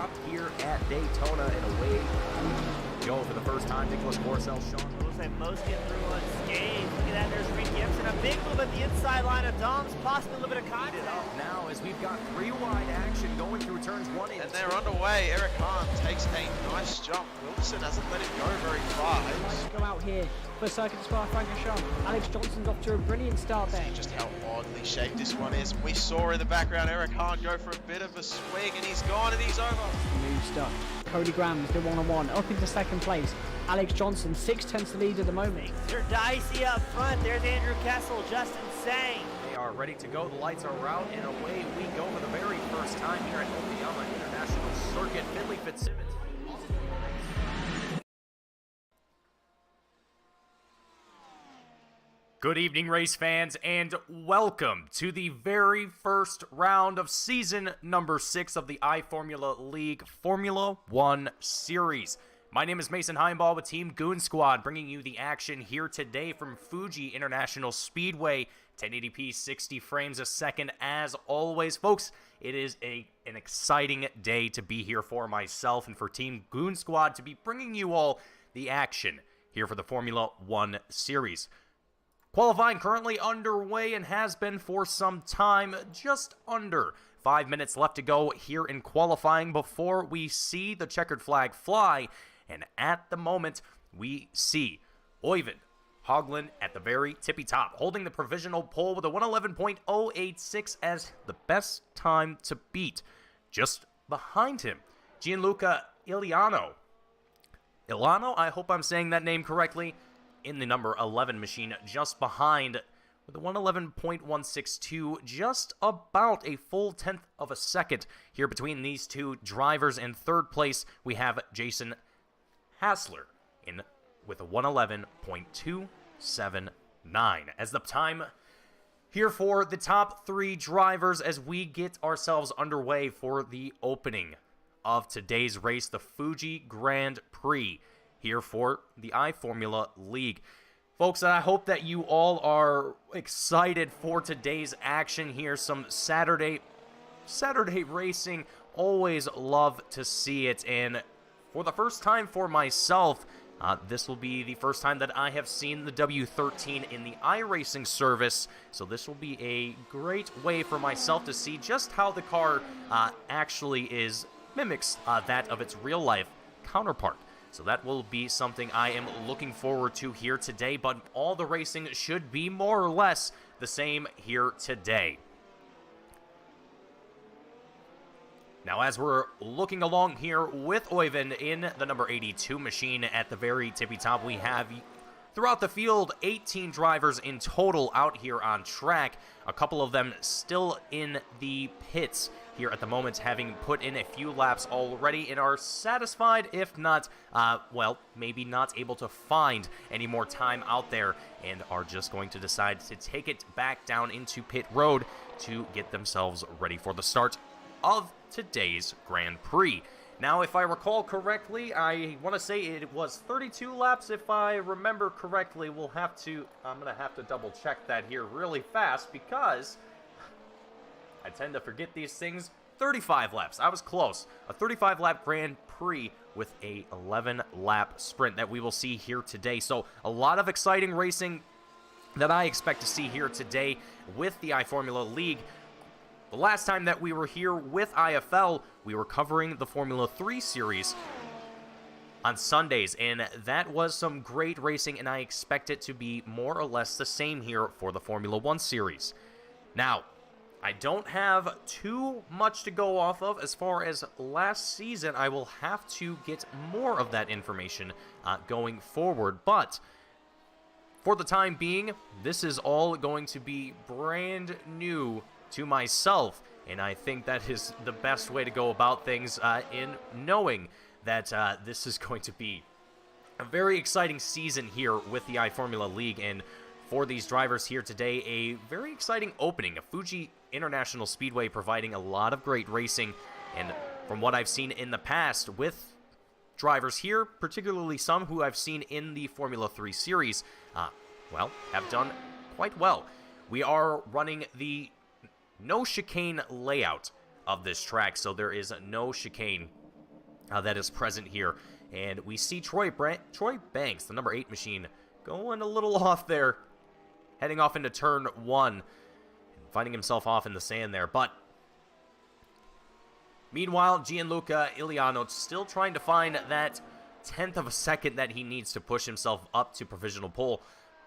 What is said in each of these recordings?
stopped here at Daytona, and away we go for the first time. Nicholas Porcel, Sean. It looks like most get through unscathed. Look at that, there's Reed Gibson. A big move at the inside line of Dom's, possibly a little bit of contact. Now, as we've got three wide action going through turns 1 and 2. And they're underway. Eric Hahn takes a nice jump. Wilson hasn't let him go very far. Go out here for Circuit Spa Francorchamps. Alex Johnson's off to a brilliant start there. Just how oddly shaped this one is. We saw in the background Eric Hahn go for a bit of a swing, and he's gone and he's over. New stuff. Cody Graham's the one-on-one up into second place. Alex Johnson 6/10 lead at the moment. They're dicey up front. There's Andrew Kessel, Justin Sang. They are ready to go. The lights are out, and away we go for the very first time here at Okayama International Circuit. Finley Fitzsimmons. Good evening, race fans, and welcome to the very first round of season number 6 of the iFormula League Formula 1 Series. My name is Mason Heimball with Team Goon Squad, bringing you the action here today from Fuji International Speedway, 1080p 60 frames a second as always. Folks, it is an exciting day to be here for myself and for Team Goon Squad to be bringing you all the action here for the Formula 1 Series. Qualifying currently underway and has been for some time, just under 5 minutes left to go here in qualifying before we see the checkered flag fly, and at the moment we see Øyvind Haugland at the very tippy top, holding the provisional pole with a 111.086 as the best time to beat. Just behind him, Gianluca Iliano, I hope I'm saying that name correctly, in the number 11 machine, just behind with a 111.162, just about a full tenth of a second here between these two drivers. In third place, we have Jason Hassler with a 111.279 as the time here for the top three drivers as we get ourselves underway for the opening of today's race, the Fuji Grand Prix, here for the iFormula League. Folks, I hope that you all are excited for today's action here. Some Saturday racing. Always love to see it. And for the first time for myself, this will be the first time that I have seen the W13 in the iRacing service. So this will be a great way for myself to see just how the car actually mimics that of its real life counterpart. So that will be something I am looking forward to here today, but all the racing should be more or less the same here today. Now, as we're looking along here with Øyvind in the number 82 machine at the very tippy top, we have throughout the field 18 drivers in total out here on track, a couple of them still in the pits here at the moment, having put in a few laps already and are satisfied, if not, well, maybe not able to find any more time out there and are just going to decide to take it back down into pit road to get themselves ready for the start of today's Grand Prix. Now, if I recall correctly, I want to say it was 32 laps. If I remember correctly, I'm going to have to double check that here really fast because I tend to forget these things. 35 laps. I was close. A 35-lap Grand Prix with a 11-lap sprint that we will see here today. So a lot of exciting racing that I expect to see here today with the iFormula League. The last time that we were here with IFL, we were covering the Formula 3 series on Sundays, and that was some great racing, and I expect it to be more or less the same here for the Formula 1 series. Now, I don't have too much to go off of as far as last season. I will have to get more of that information going forward, but for the time being, this is all going to be brand new to myself, and I think that is the best way to go about things in knowing that this is going to be a very exciting season here with the iFormula League, and for these drivers here today, a very exciting opening. A Fuji International Speedway providing a lot of great racing, and from what I've seen in the past with drivers here, particularly some who I've seen in the Formula 3 series, well, have done quite well. We are running the no chicane layout of this track, so there is no chicane that is present here. And we see Troy Banks, the number 8 machine, going a little off there, heading off into turn 1, and finding himself off in the sand there. But meanwhile, Gianluca Iliano still trying to find that 10th of a second that he needs to push himself up to provisional pole.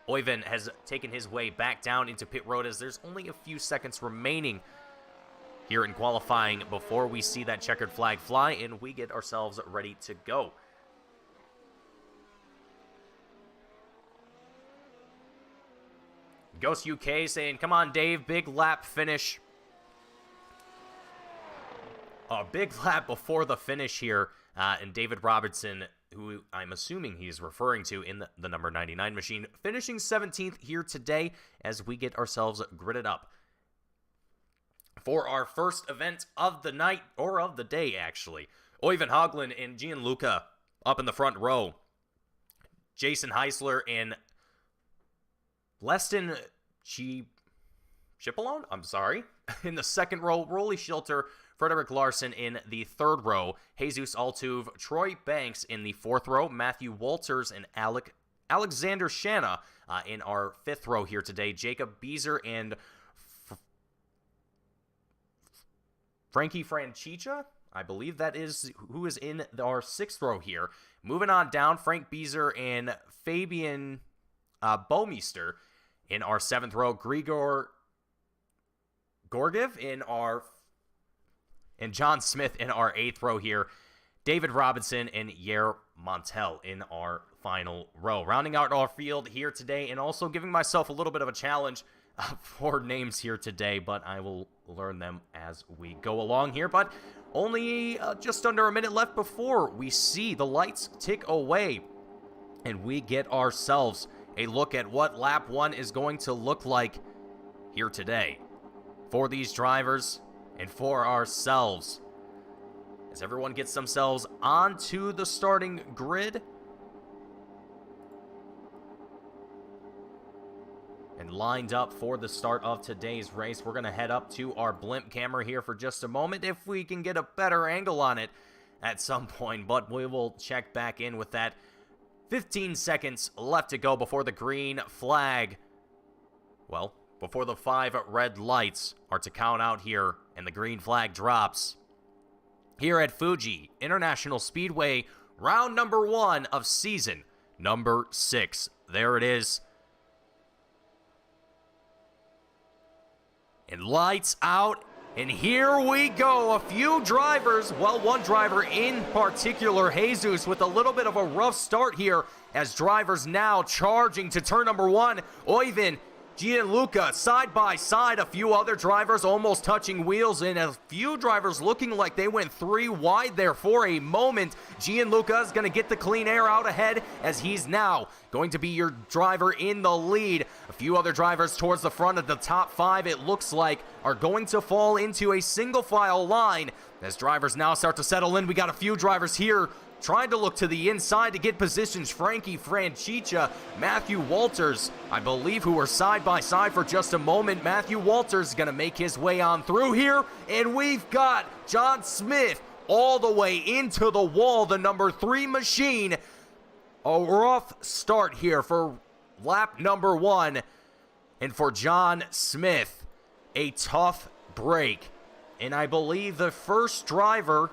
Oiven has taken his way back down into pit road as there's only a few seconds remaining here in qualifying before we see that checkered flag fly and we get ourselves ready to go. Ghost UK saying, come on, Dave, big lap finish. A big lap before the finish here. And David Robertson, who I'm assuming he's referring to in the number 99 machine, finishing 17th here today as we get ourselves gridded up for our first event of the night, or of the day, actually. Oiven Haugland and Gianluca up in the front row. Jason Heisler and Leston Chipolone, I'm sorry, in the second row. Rolly Schilter, Frederick Larson in the third row. Jesus Altuve, Troy Banks in the fourth row. Matthew Walters and Alexander Shanna in our fifth row here today. Jacob Beezer and Frankie Francica, I believe that is who is in our sixth row here. Moving on down, Frank Beezer and Fabian Bomeister in our seventh row. Grigor Gorgiev and John Smith in our eighth row here. David Robinson and Yair Montel in our final row. Rounding out our field here today, and also giving myself a little bit of a challenge for names here today, but I will learn them as we go along here. But only just under a minute left before we see the lights tick away and we get ourselves a look at what lap 1 is going to look like here today for these drivers and for ourselves, as everyone gets themselves onto the starting grid and lined up for the start of today's race. We're going to head up to our blimp camera here for just a moment, if we can get a better angle on it at some point, but we will check back in with that. 15 seconds left to go before the green flag, well, before the 5 red lights are to count out here and the green flag drops here at Fuji International Speedway, round number 1 of season number 6. There it is. And lights out, and here we go. A few drivers, well, one driver in particular, Jesus, with a little bit of a rough start here as drivers now charging to turn number 1. Oiven, Gianluca, side by side. A few other drivers almost touching wheels, and a few drivers looking like they went 3 wide there for a moment. Gianluca is going to get the clean air out ahead as he's now going to be your driver in the lead. A few other drivers towards the front of the top 5, it looks like, are going to fall into a single file line as drivers now start to settle in. We got a few drivers here trying to look to the inside to get positions. Frankie Francica, Matthew Walters, I believe, who are side by side for just a moment. Matthew Walters is going to make his way on through here, and we've got John Smith all the way into the wall, the number 3 machine. A rough start here for lap number 1, and for John Smith, a tough break. And I believe the first driver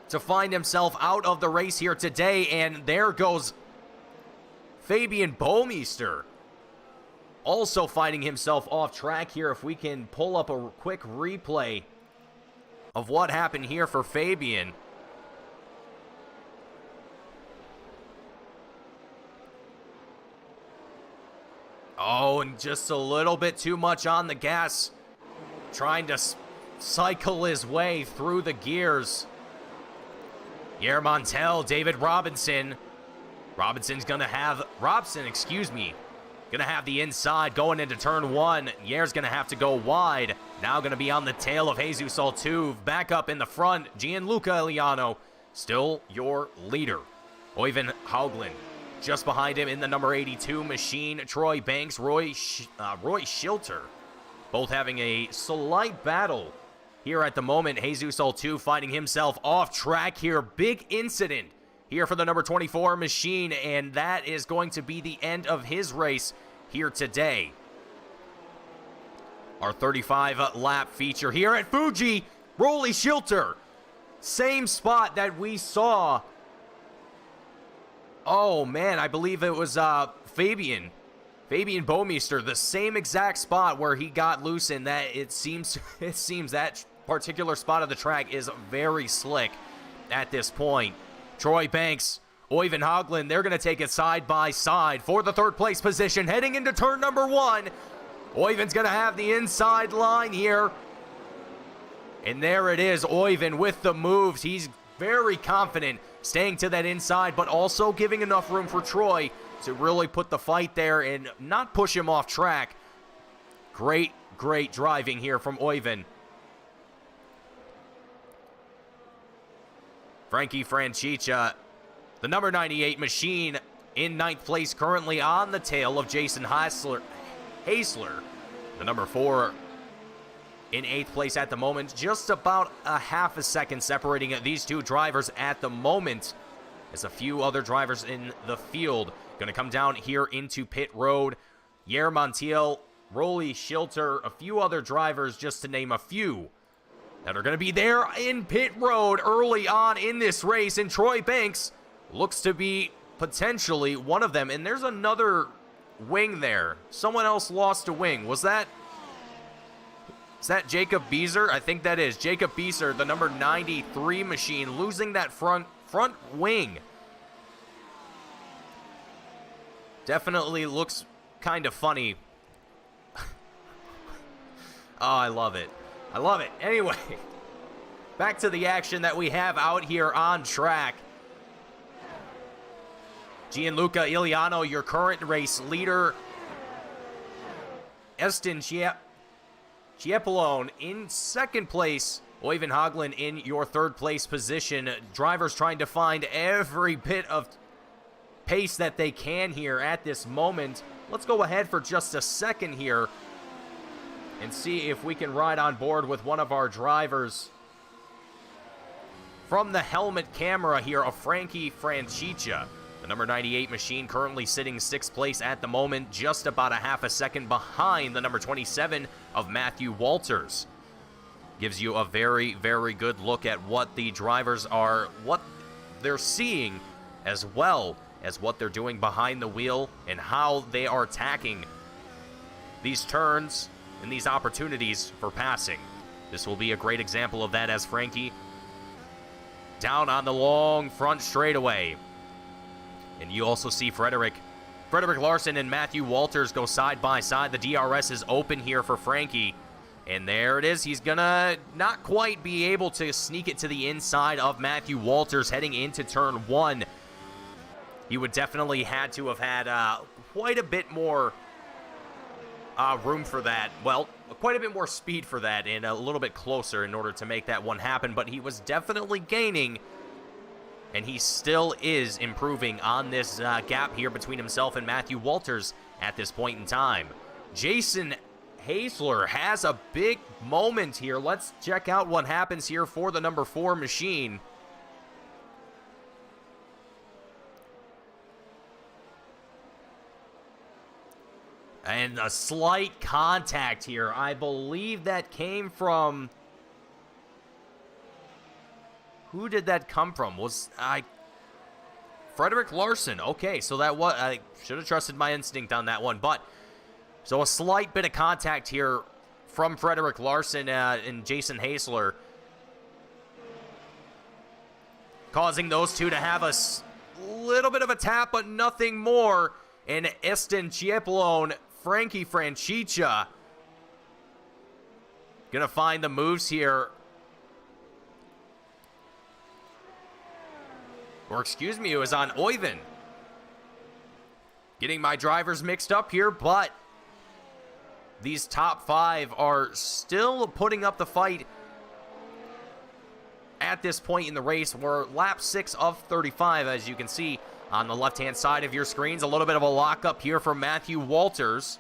to find himself out of the race here today, and there goes Fabian Bomeister, also finding himself off track here. If we can pull up a quick replay of what happened here for Fabian. Oh, and just a little bit too much on the gas, trying to cycle his way through the gears. Yair Montel, David Robinson. Robinson's going to have, going to have the inside going into turn 1. Yair's going to have to go wide. Now going to be on the tail of Jesus Altuve. Back up in the front, Gianluca Iliano, still your leader. Oiven Haugland, just behind him in the number 82 machine. Troy Banks, Roy Schilter, both having a slight battle here at the moment. Jesus All-2 finding himself off track here. Big incident here for the number 24 machine, and that is going to be the end of his race here today. Our 35-lap feature here at Fuji. Rolly Shilter, same spot that we saw. Oh man, I believe it was Fabian Baumeister, the same exact spot where he got loose in. That it seems that particular spot of the track is very slick at this point. Troy Banks, Oyvind Haugland, they're going to take it side by side for the third place position heading into turn number 1. Oyvind's going to have the inside line here. And there it is, Oyvind with the moves. He's very confident staying to that inside, but also giving enough room for Troy to really put the fight there and not push him off track. Great driving here from Oyvind. Frankie Francica, the number 98 machine, in 9th place, currently on the tail of Jason Hasler. The number 4 in 8th place at the moment. Just about a half a second separating these two drivers at the moment, as a few other drivers in the field going to come down here into pit road. Yair Montiel, Rolly Shilter, a few other drivers, just to name a few, that are going to be there in pit road early on in this race. And Troy Banks looks to be potentially one of them. And there's another wing there. Someone else lost a wing. Is that Jacob Beezer? I think that is Jacob Beezer, the number 93 machine, losing that front wing. Definitely looks kind of funny. Oh, I love it. I love it. Anyway, back to the action that we have out here on track. Gianluca Iliano, your current race leader. Estin Chiapolone in 2nd place. Oyvind Haugland in your 3rd place position. Drivers trying to find every bit of pace that they can here at this moment. Let's go ahead for just a second here and see if we can ride on board with one of our drivers from the helmet camera here of Frankie Francica. The number 98 machine currently sitting 6th place at the moment, just about a half a second behind the number 27 of Matthew Walters. Gives you a very, very good look at what the drivers are, what they're seeing, as well as what they're doing behind the wheel and how they are attacking these turns and these opportunities for passing. This will be a great example of that, as Frankie down on the long front straightaway. And you also see Frederick Larson and Matthew Walters go side by side. The DRS is open here for Frankie. And there it is. He's going to not quite be able to sneak it to the inside of Matthew Walters heading into turn 1. He would definitely had to have had quite a bit more room for that. Well, quite a bit more speed for that and a little bit closer in order to make that one happen. But he was definitely gaining, and he still is improving on this gap here between himself and Matthew Walters at this point in time. Jason Hasler has a big moment here. Let's check out what happens here for the number 4 machine. And a slight contact here. I believe that came from... Who did that come from? Frederick Larson. Okay, so that was... I should have trusted my instinct on that one. But, so a slight bit of contact here from Frederick Larson and Jason Hasler, causing those two to have a little bit of a tap, but nothing more. And Estin Chiapolone, Frankie Francica, gonna find the moves here. Or excuse me, it was on Oyvind. Getting my drivers mixed up here, but these top 5 are still putting up the fight at this point in the race. We're lap 6 of 35, as you can see on the left-hand side of your screens. A little bit of a lockup here from Matthew Walters.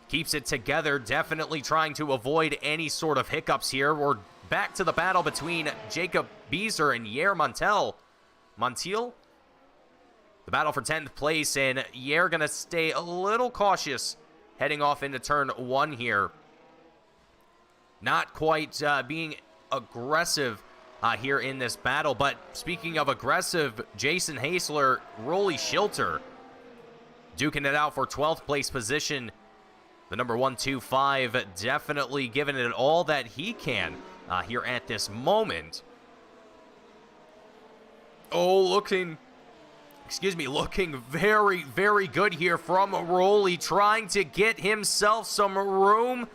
keeps it together, definitely trying to avoid any sort of hiccups here. We're back to the battle between Jacob Beezer and Yair Montiel. The battle for 10th place, and Yair going to stay a little cautious heading off into turn 1 here. Not quite being aggressive here in this battle, but speaking of aggressive, Jason Haesler, Rolly Schilter, duking it out for 12th place position. The number 125 definitely giving it all that he can here at this moment. Oh, looking very, very good here from Rolly, trying to get himself some room.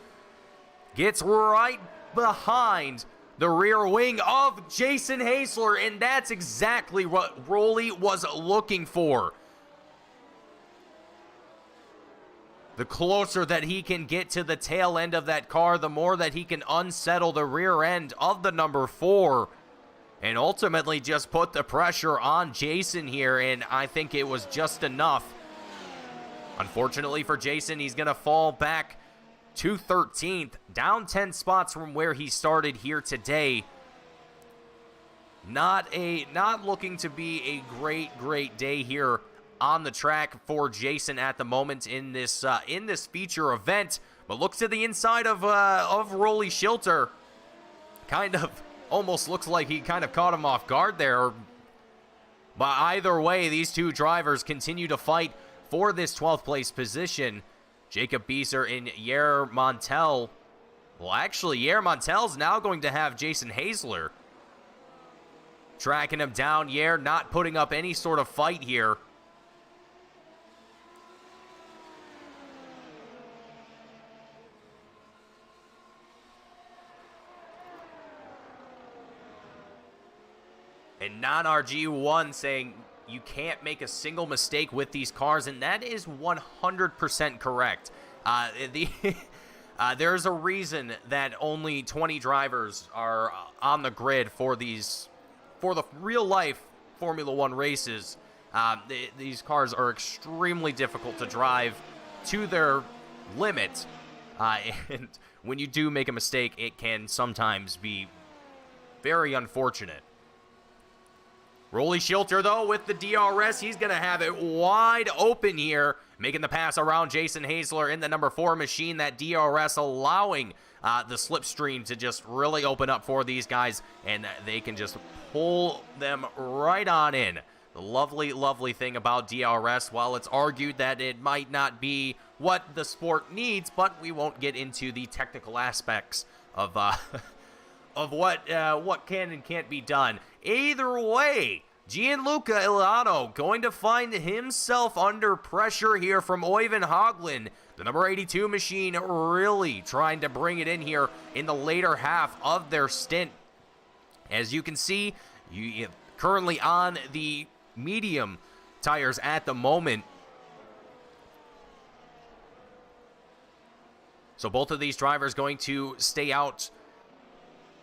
Gets right behind the rear wing of Jason Haesler, and that's exactly what Rolly was looking for. The closer that he can get to the tail end of that car, the more that he can unsettle the rear end of the number 4. And ultimately just put the pressure on Jason here, and I think it was just enough. Unfortunately for Jason, he's going to fall back to 13th, down 10 spots from where he started here today. Not looking to be a great day here on the track for Jason at the moment in this feature event. But looks to the inside of Rolly Schilter. Kind of almost looks like he kind of caught him off guard there. But either way, these two drivers continue to fight for this 12th place position. Jacob Beezer and Yair Montiel. Well, actually, Yair Montiel's now going to have Jason Haesler tracking him down. Yair not putting up any sort of fight here. And non-RG1 saying you can't make a single mistake with these cars, and that is 100% correct. There's a reason that only 20 drivers are on the grid for the real-life Formula 1 races. These cars are extremely difficult to drive to their limit, and when you do make a mistake, it can sometimes be very unfortunate. Rolly Schilter, though, with the DRS, he's going to have it wide open here, making the pass around Jason Haesler in the number 4 machine. That DRS allowing the slipstream to just really open up for these guys, and they can just pull them right on in. The lovely thing about DRS, while it's argued that it might not be what the sport needs, but we won't get into the technical aspects of what can and can't be done. Either way, Gianluca Ilano going to find himself under pressure here from Øyvind Haugland. The number 82 machine really trying to bring it in here in the later half of their stint. As you can see, you currently on the medium tires at the moment. So both of these drivers going to stay out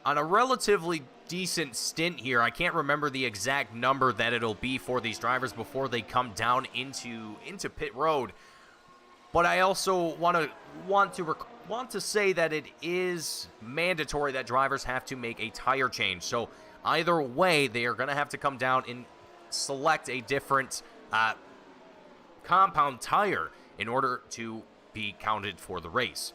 on a relatively decent stint here. I can't remember the exact number that it'll be for these drivers before they come down into pit road. But I also want to say that it is mandatory that drivers have to make a tire change. So either way, they are going to have to come down and select a different compound tire in order to be counted for the race.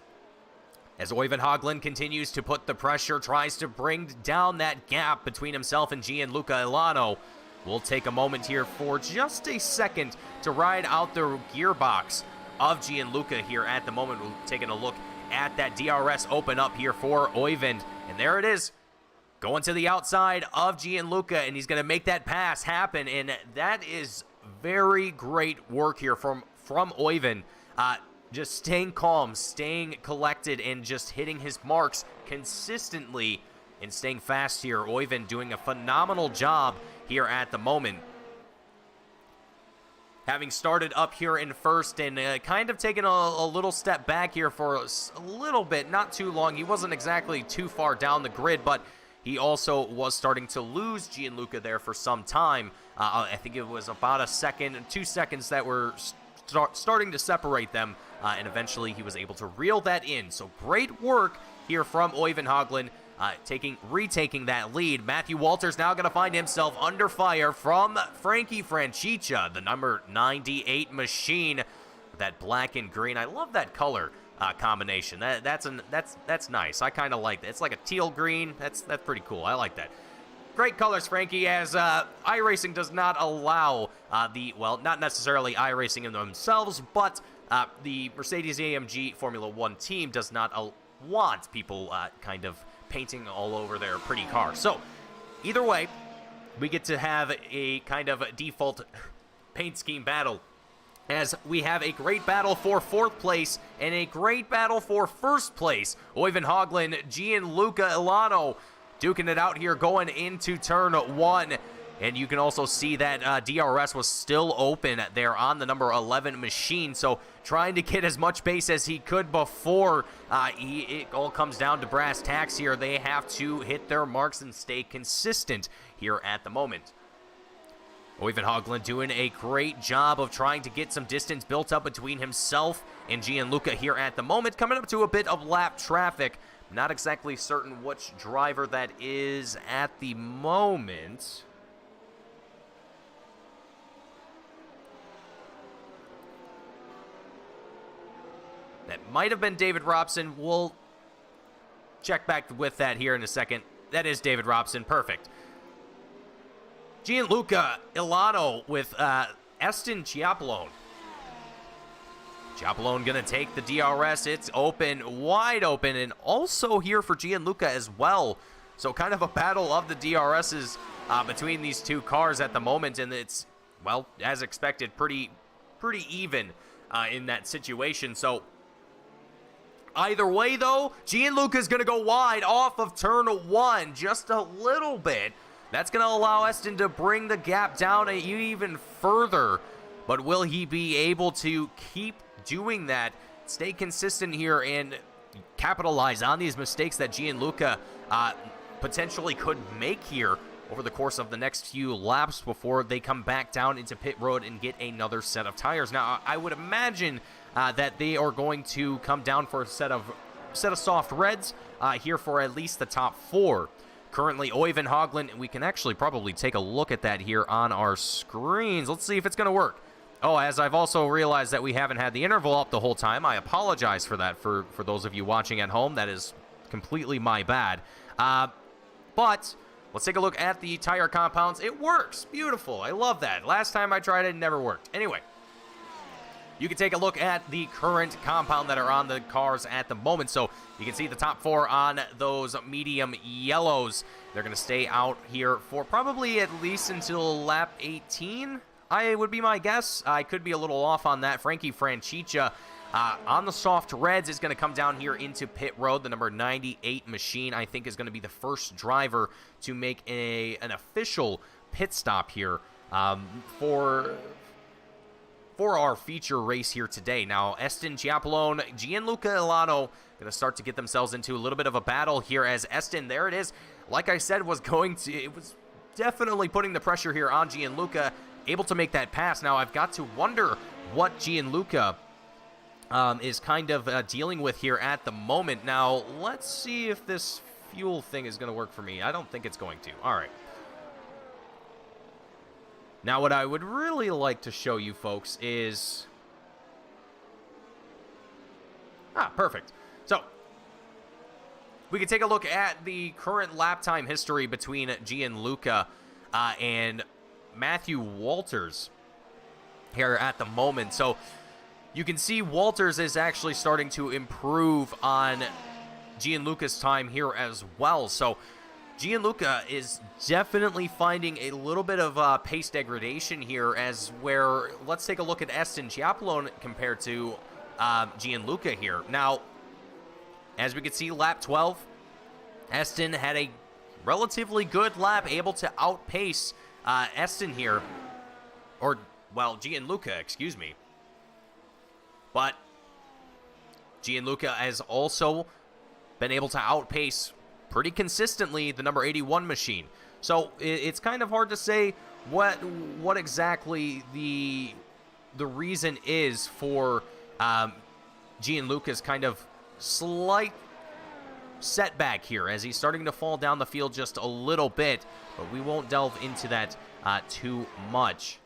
As Øyvind Haugland continues to put the pressure, tries to bring down that gap between himself and Gianluca Ilano. We'll take a moment here for just a second to ride out the gearbox of Gianluca here at the moment. We're taking a look at that DRS open up here for Øyvind. And there it is, going to the outside of Gianluca, and he's going to make that pass happen. And that is very great work here from Øyvind. Just staying calm, staying collected, and just hitting his marks consistently and staying fast here. Øyvind doing a phenomenal job here at the moment. Having started up here in first and kind of taken a little step back here for a little bit, not too long. He wasn't exactly too far down the grid, but he also was starting to lose Gianluca there for some time. I think it was about a second, 2 seconds that were starting to separate them, and eventually he was able to reel that in. So great work here from Oivind Haugland, retaking that lead. Matthew Walters now going to find himself under fire from Frankie Francicia, the number 98 machine. That black and green, I love that color combination. That's nice. I kind of like that. It's like a teal green. That's pretty cool. I like that. Great colors, Frankie, as iRacing does not allow not necessarily iRacing in themselves, but the Mercedes-AMG Formula 1 team does not want people kind of painting all over their pretty car. So, either way, we get to have a kind of default paint scheme battle, as we have a great battle for 4th place and a great battle for 1st place. Oivind Haugland, Gianluca Ilano duking it out here going into turn 1. And you can also see that DRS was still open there on the number 11 machine. So trying to get as much pace as he could before it all comes down to brass tacks here. They have to hit their marks and stay consistent here at the moment. Oivind Haugland doing a great job of trying to get some distance built up between himself and Gianluca here at the moment. Coming up to a bit of lap traffic. Not exactly certain which driver that is at the moment. That might have been David Robson. We'll check back with that here in a second. That is David Robson. Perfect. Gianluca Ilano with Eston Chiapolone. Chiapolone going to take the DRS. It's open, wide open, and also here for Gianluca as well. So kind of a battle of the DRSs between these two cars at the moment, and it's, well, as expected, pretty even in that situation. So either way, though, Gianluca's going to go wide off of turn 1 just a little bit. That's going to allow Eston to bring the gap down even further. But will he be able to keep doing that, stay consistent here, and capitalize on these mistakes that Gianluca potentially could make here over the course of the next few laps before they come back down into pit road and get another set of tires? Now, I would imagine that they are going to come down for a set of soft reds here for at least the top 4. Currently, Oivind Haugland, we can actually probably take a look at that here on our screens. Let's see if it's going to work. Oh, as I've also realized that we haven't had the interval up the whole time. I apologize for that for those of you watching at home. That is completely my bad. But let's take a look at the tire compounds. It works. Beautiful. I love that. Last time I tried it, it never worked. Anyway, you can take a look at the current compound that are on the cars at the moment. So you can see the top 4 on those medium yellows. They're going to stay out here for probably at least until lap 18, I would be my guess. I could be a little off on that. Frankie Francicia on the soft reds is going to come down here into pit road. The number 98 machine, I think, is going to be the first driver to make an official pit stop here for our feature race here today. Now, Eston Chiapolone, Gianluca Ilano going to start to get themselves into a little bit of a battle here as Eston, there it is, like I said, was definitely putting the pressure here on Gianluca, able to make that pass. Now, I've got to wonder what Gianluca is kind of dealing with here at the moment. Now, let's see if this fuel thing is going to work for me. I don't think it's going to. All right. Now, what I would really like to show you folks is... perfect. So, we can take a look at the current lap time history between Gianluca and Matthew Walters here at the moment. So, you can see Walters is actually starting to improve on Gianluca's time here as well. So, Gianluca is definitely finding a little bit of pace degradation here, as where, let's take a look at Eston Chiapolone compared to Gianluca here. Now, as we can see, lap 12, Eston had a relatively good lap, able to outpace Eston here, or, well, Gianluca, excuse me. But Gianluca has also been able to outpace pretty consistently the number 81 machine. So it's kind of hard to say what exactly the the reason is for Gianluca's kind of slight setback here as he's starting to fall down the field just a little bit, but we won't delve into that too much.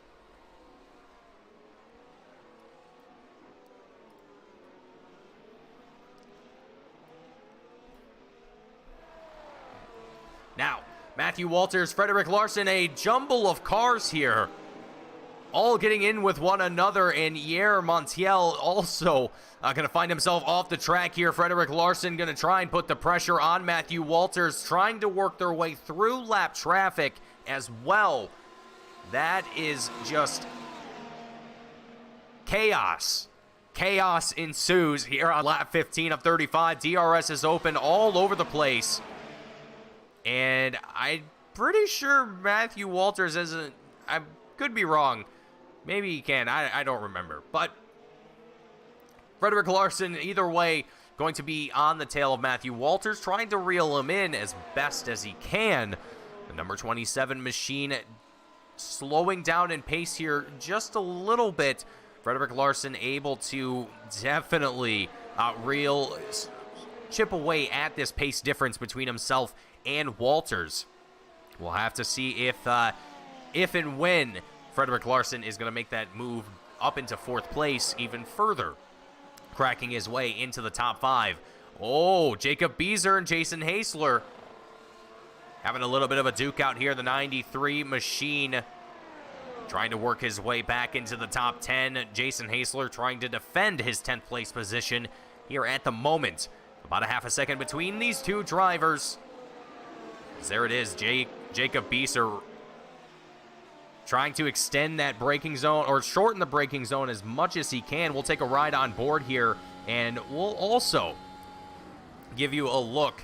Now, Matthew Walters, Frederick Larson, a jumble of cars here, all getting in with one another, and Yair Montiel also going to find himself off the track here. Frederick Larson going to try and put the pressure on Matthew Walters, trying to work their way through lap traffic as well. That is just chaos. Chaos ensues here on lap 15 of 35. DRS is open all over the place. And I'm pretty sure Matthew Walters isn't, I could be wrong. Maybe he can, I don't remember. But Frederick Larson, either way, going to be on the tail of Matthew Walters, trying to reel him in as best as he can. The number 27 machine slowing down in pace here just a little bit. Frederick Larson able to definitely chip away at this pace difference between himself and Walters. We'll have to see if and when Frederick Larson is going to make that move up into 4th place even further, cracking his way into the top 5. Oh, Jacob Beezer and Jason Hasler having a little bit of a duke out here. The 93 machine trying to work his way back into the top 10. Jason Hasler trying to defend his 10th place position here at the moment. About a half a second between these two drivers. There it is, Jacob Beezer trying to extend that braking zone, or shorten the braking zone as much as he can. We'll take a ride on board here, and we'll also give you a look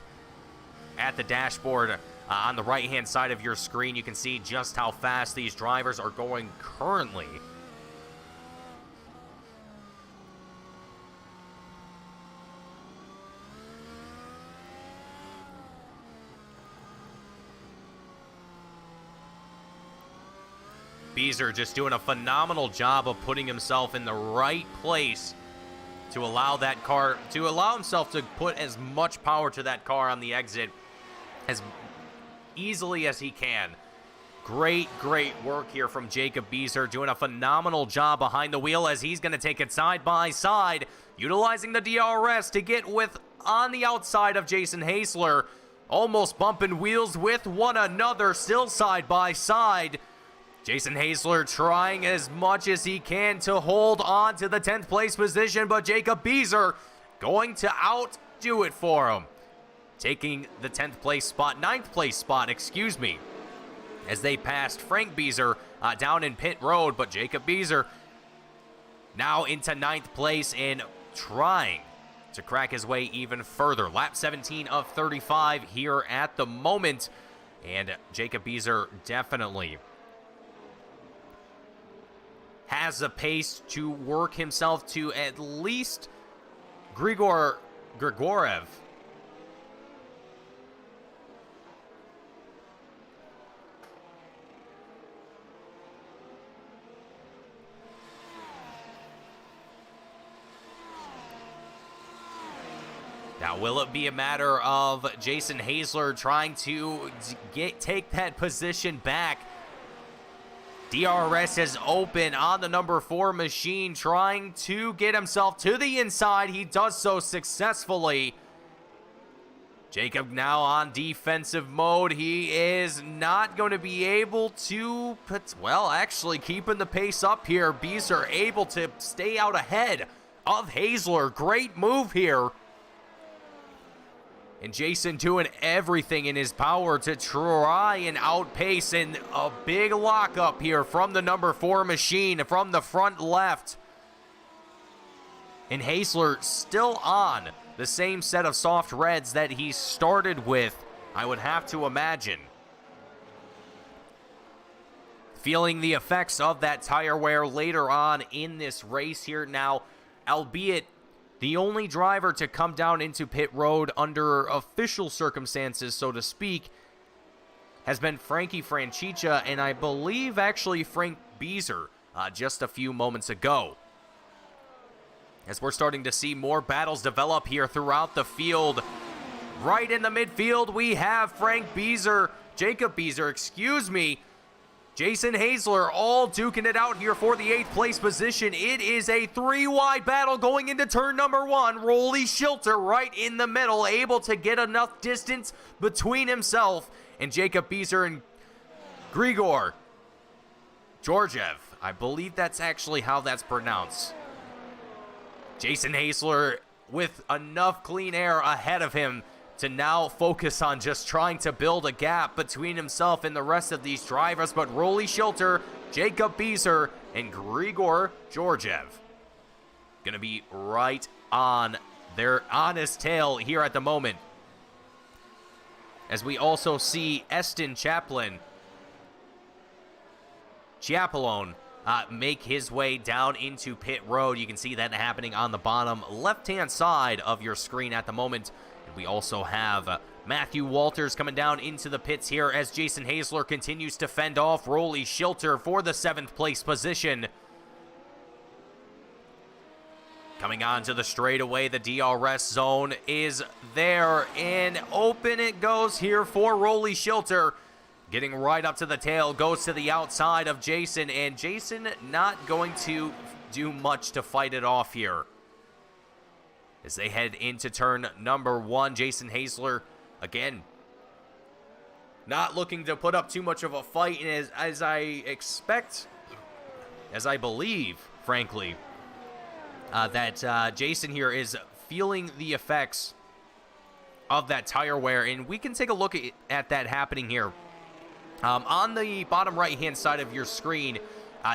at the dashboard on the right-hand side of your screen. You can see just how fast these drivers are going currently. Beezer just doing a phenomenal job of putting himself in the right place to allow that car, to allow himself to put as much power to that car on the exit as easily as he can. Great work here from Jacob Beezer, doing a phenomenal job behind the wheel as he's going to take it side by side, utilizing the DRS to get with on the outside of Jason Hasler, almost bumping wheels with one another, still side by side. Jason Hasler trying as much as he can to hold on to the 10th place position, but Jacob Beezer going to outdo it for him, taking the 10th place spot, 9th place spot, excuse me, as they passed Frank Beezer down in pit road. But Jacob Beezer now into 9th place and trying to crack his way even further. Lap 17 of 35 here at the moment, and Jacob Beezer definitely has the pace to work himself to at least Grigorev. Now, will it be a matter of Jason Hasler trying to take that position back? DRS is open on the number 4 machine, trying to get himself to the inside. He does so successfully. Jacob now on defensive mode. He is not going to be able to actually keeping the pace up here. Beezer able to stay out ahead of Hasler. Great move here. And Jason doing everything in his power to try and outpace, and a big lockup here from the number 4 machine from the front left. And Hasler still on the same set of soft reds that he started with, I would have to imagine. Feeling the effects of that tire wear later on in this race here now, albeit the only driver to come down into pit road under official circumstances, so to speak, has been Frankie Francica, and I believe actually Frank Beezer just a few moments ago. As we're starting to see more battles develop here throughout the field. Right in the midfield, we have Jacob Beezer, Jason Hazler all duking it out here for the 8th place position. It is a 3-wide battle going into turn number 1. Rolly Shilter right in the middle, able to get enough distance between himself and Jacob Beezer and Grigor Georgiev. I believe that's actually how that's pronounced. Jason Hazler with enough clean air ahead of him to now focus on just trying to build a gap between himself and the rest of these drivers. But Rolly Shilter, Jacob Beezer, and Grigor Georgiev gonna be right on his tail here at the moment. As we also see Eston Chaplone make his way down into pit road. You can see that happening on the bottom left-hand side of your screen at the moment. And we also have Matthew Walters coming down into the pits here as Jason Hazler continues to fend off Rolly Shilter for the 7th place position. Coming on to the straightaway, the DRS zone is there, and open it goes here for Rolly Shilter. Getting right up to the tail, goes to the outside of Jason, and Jason not going to do much to fight it off here. As they head into turn number 1, Jason Hazler, again, not looking to put up too much of a fight, and as I believe, frankly, that Jason here is feeling the effects of that tire wear, and we can take a look at that happening here. On the bottom right-hand side of your screen,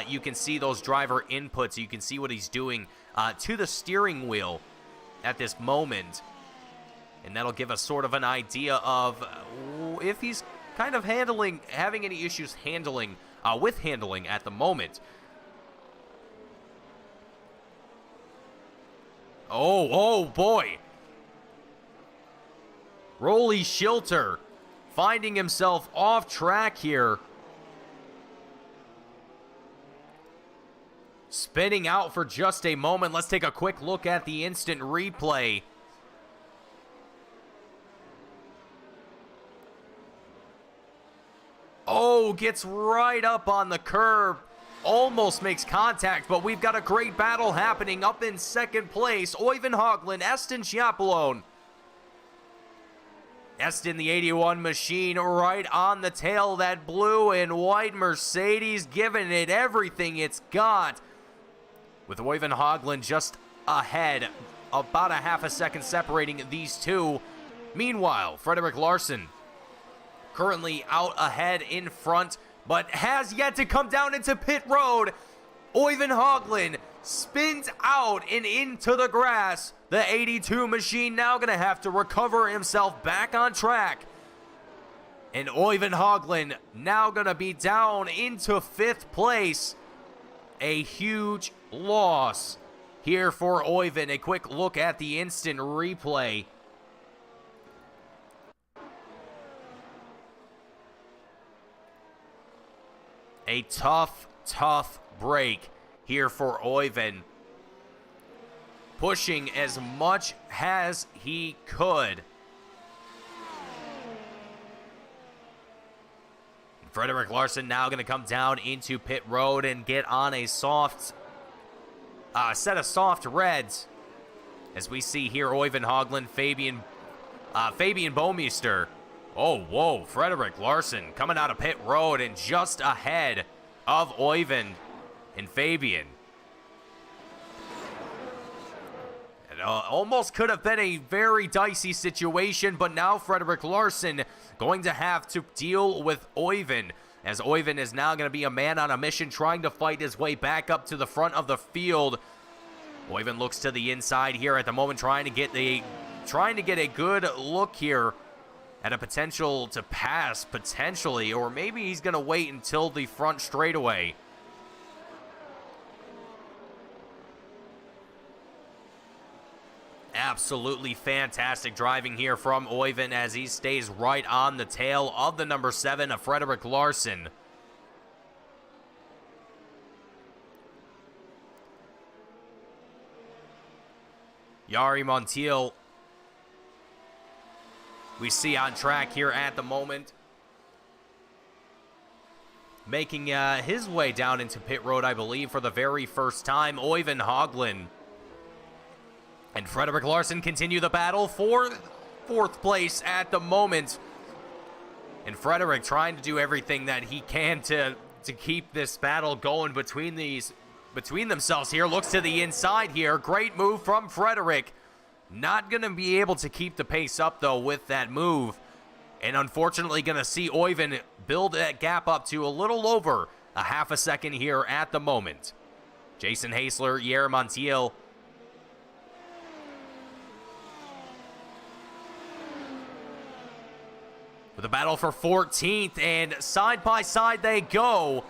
you can see those driver inputs. You can see what he's doing to the steering wheel at this moment, and that'll give us sort of an idea of if he's kind of having any issues with handling at the moment. Oh boy. Rolly Shilter finding himself off track here. Spinning out for just a moment. Let's take a quick look at the instant replay. Oh, gets right up on the curb. Almost makes contact, but we've got a great battle happening up in 2nd place. Oiven Hoglund, Eston Chaplone. Eston, the 81 machine, right on the tail. That blue and white Mercedes giving it everything it's got. With Oiven Hoglund just ahead, about a half a second separating these two. Meanwhile, Frederick Larson currently out ahead in front, but has yet to come down into pit road. Oiven Hoglund spins out and into the grass. The 82 machine now going to have to recover himself back on track. And Oiven Hoglund now going to be down into 5th place. A huge loss here for Oiven. A quick look at the instant replay. A tough break here for Oiven. Pushing as much as he could. Frederick Larson now going to come down into pit road and get on a soft set of soft reds. As we see here, Oiven Hoglund, Fabian Bomeister. Oh, whoa, Frederick Larson coming out of pit road and just ahead of Oiven and Fabian. It almost could have been a very dicey situation, but now Frederick Larson going to have to deal with Oiven, as Oiven is now going to be a man on a mission trying to fight his way back up to the front of the field. Oiven looks to the inside here at the moment, trying to get a good look here at a potential to pass, potentially, or maybe he's going to wait until the front straightaway. Absolutely fantastic driving here from Oiven as he stays right on the tail of the number 7 of Frederick Larson. Yari Montiel, we see on track here at the moment, making his way down into pit road, I believe, for the very first time. Øyvind Haugland and Frederick Larsen continue the battle for 4th place at the moment. And Frederick trying to do everything that he can to keep this battle going between themselves here. Looks to the inside here. Great move from Frederick. Not going to be able to keep the pace up, though, with that move. And unfortunately going to see Øyvind build that gap up to a little over a half a second here at the moment. Jason Hasler, Yari Montiel. For the battle for 14th, and side by side they go.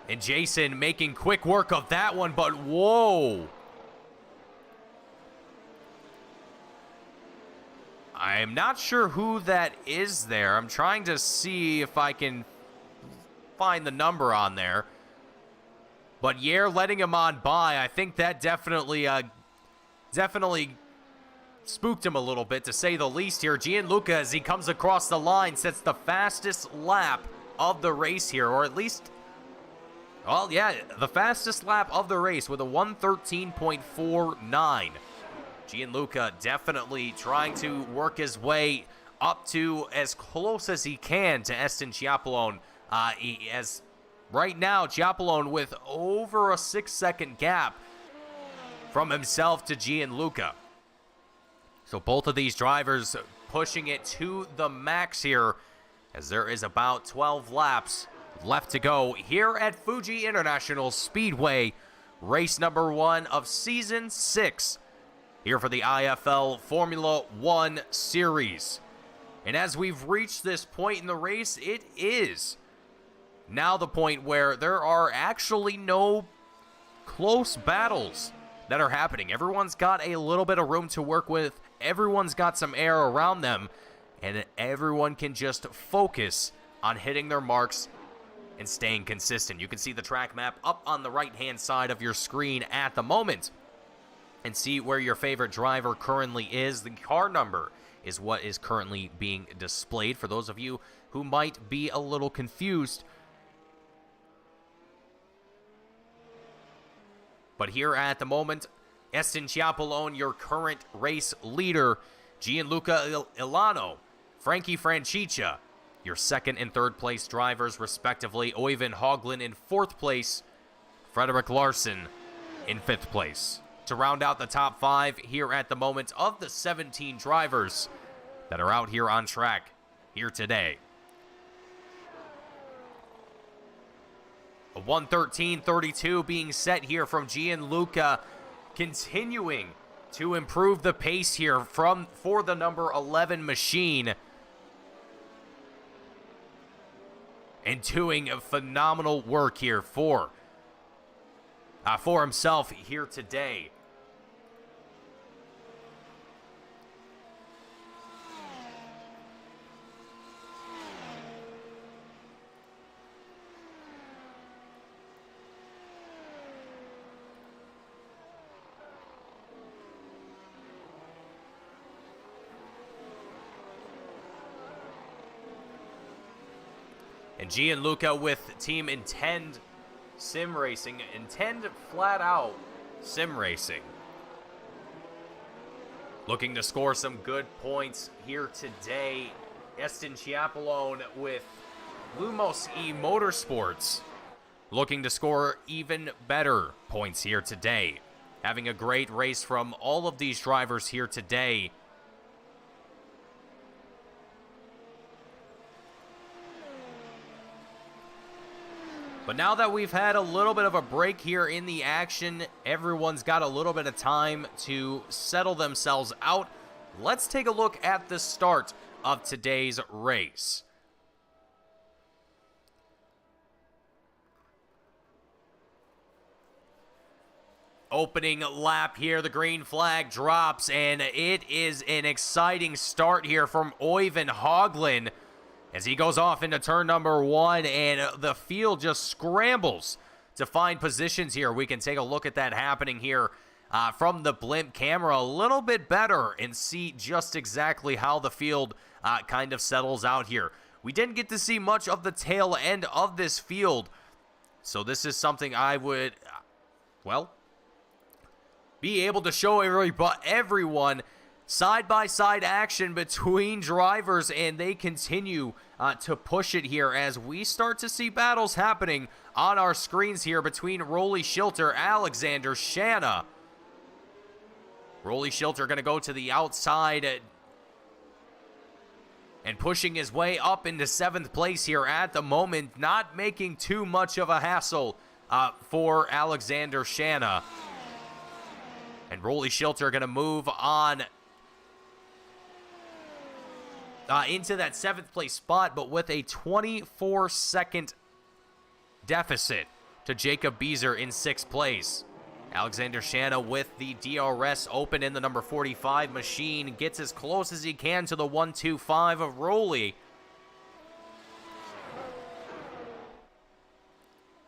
And Jason making quick work of that one, but whoa. I'm not sure who that is there. I'm trying to see if I can find the number on there. But Yari letting him on by, I think that definitely spooked him a little bit, to say the least here. Gianluca, as he comes across the line, sets the fastest lap of the race here, or at least, well, yeah, the fastest lap of the race with a 1:13.49. Gianluca definitely trying to work his way up to as close as he can to Eston Chiappellone. As right now, Chiappellone with over a 6-second gap from himself to Gianluca. So both of these drivers pushing it to the max here, as there is about 12 laps left to go here at Fuji International Speedway, race number 1 of Season 6. Here for the IFL Formula 1 Series. And as we've reached this point in the race, it is now the point where there are actually no close battles that are happening. Everyone's got a little bit of room to work with. Everyone's got some air around them. And everyone can just focus on hitting their marks and staying consistent. You can see the track map up on the right-hand side of your screen at the moment, and see where your favorite driver currently is. The car number is what is currently being displayed for those of you who might be a little confused. But here at the moment, Eston Chiappellone, your current race leader. Gianluca Ilano, Frankie Francicia, your 2nd and 3rd place drivers respectively. Øyvind Haugland in 4th place. Frederick Larsen in 5th place. To round out the top 5 here at the moment of the 17 drivers that are out here on track here today. A 1:13.32 being set here from Gianluca, continuing to improve the pace here for the number 11 machine, and doing a phenomenal work here for himself here today. And Gianluca with Team Intend Sim Racing, Intend Flat Out Sim Racing, looking to score some good points here today. Eston Chiappellone with Lumos E Motorsports, looking to score even better points here today. Having a great race from all of these drivers here today. But now that we've had a little bit of a break here in the action, everyone's got a little bit of time to settle themselves out. Let's take a look at the start of today's race. Opening lap here, the green flag drops, and it is an exciting start here from Øyvind Haugland, as he goes off into turn number 1, and the field just scrambles to find positions here. We can take a look at that happening here from the blimp camera a little bit better and see just exactly how the field kind of settles out here. We didn't get to see much of the tail end of this field, so this is something I would, well, be able to show everyone side-by-side action between drivers, and they continue to push it here as we start to see battles happening on our screens here between Rolly Shilter, Alexander Shanna. Rolly Shilter going to go to the outside and pushing his way up into 7th place here at the moment, not making too much of a hassle for Alexander Shanna. And Rolly Shilter going to move on into that 7th place spot, but with a 24-second deficit to Jacob Beezer in 6th place. Alexander Shanna with the DRS open in the number 45 machine, gets as close as he can to the 125 of Rolly.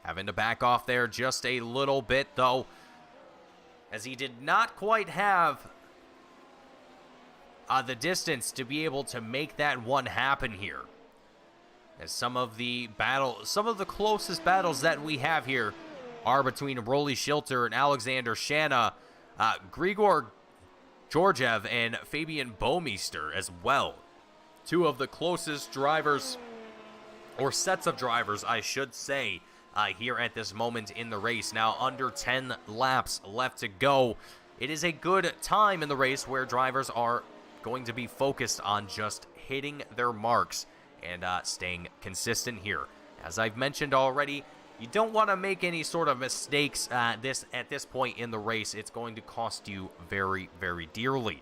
Having to back off there just a little bit, though, as he did not quite have the distance to be able to make that one happen here. As some of the closest battles that we have here are between Rolly Shilter and Alexander Shanna, Grigor Georgiev and Fabian Baumeister as well. Two of the closest drivers, or sets of drivers, I should say, here at this moment in the race. Now, under 10 laps left to go. It is a good time in the race where drivers are going to be focused on just hitting their marks and staying consistent here. As I've mentioned already, you don't want to make any sort of mistakes at this point in the race. It's going to cost you very, very dearly.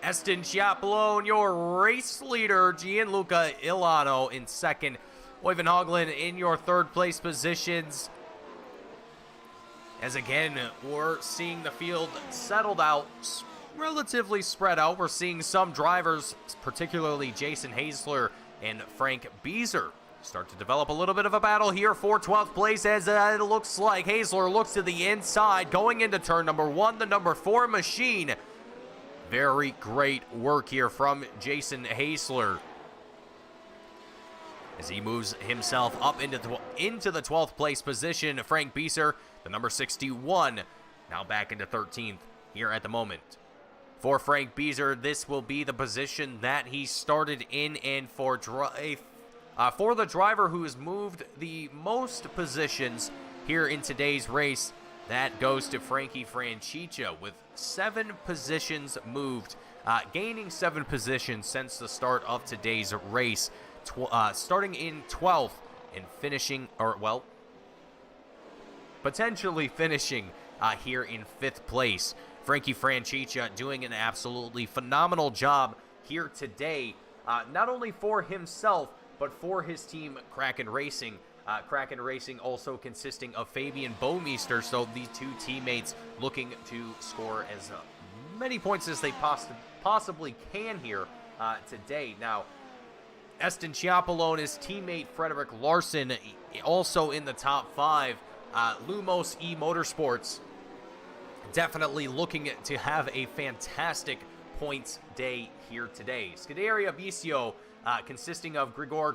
Eston Chaplone, your race leader, Gianluca Ilano in 2nd. Oyvind Haugland in your 3rd place positions. As again, we're seeing the field settled out, relatively spread out. We're seeing some drivers, particularly Jason Haesler and Frank Beezer, start to develop a little bit of a battle here for 12th place, as it looks like Haesler looks to the inside, going into turn number 1, the number 4 machine. Very great work here from Jason Haesler as he moves himself up into the 12th place position. Frank Beezer, the number 61, now back into 13th here at the moment. For Frank Beezer, this will be the position that he started in, and for the driver who has moved the most positions here in today's race, that goes to Frankie Francica with 7 positions moved, gaining 7 positions since the start of today's race, starting in 12th and finishing, potentially finishing here in 5th place. Frankie Francica doing an absolutely phenomenal job here today, not only for himself, but for his team, Kraken Racing. Kraken Racing also consisting of Fabian Baumeister, so the 2 teammates looking to score as many points as they possibly can here today. Now, Eston Chiapolone, his teammate Frederick Larson, also in the top 5. Lumos E-Motorsports definitely looking to have a fantastic points day here today. Scuderia Vicio, consisting of Grigor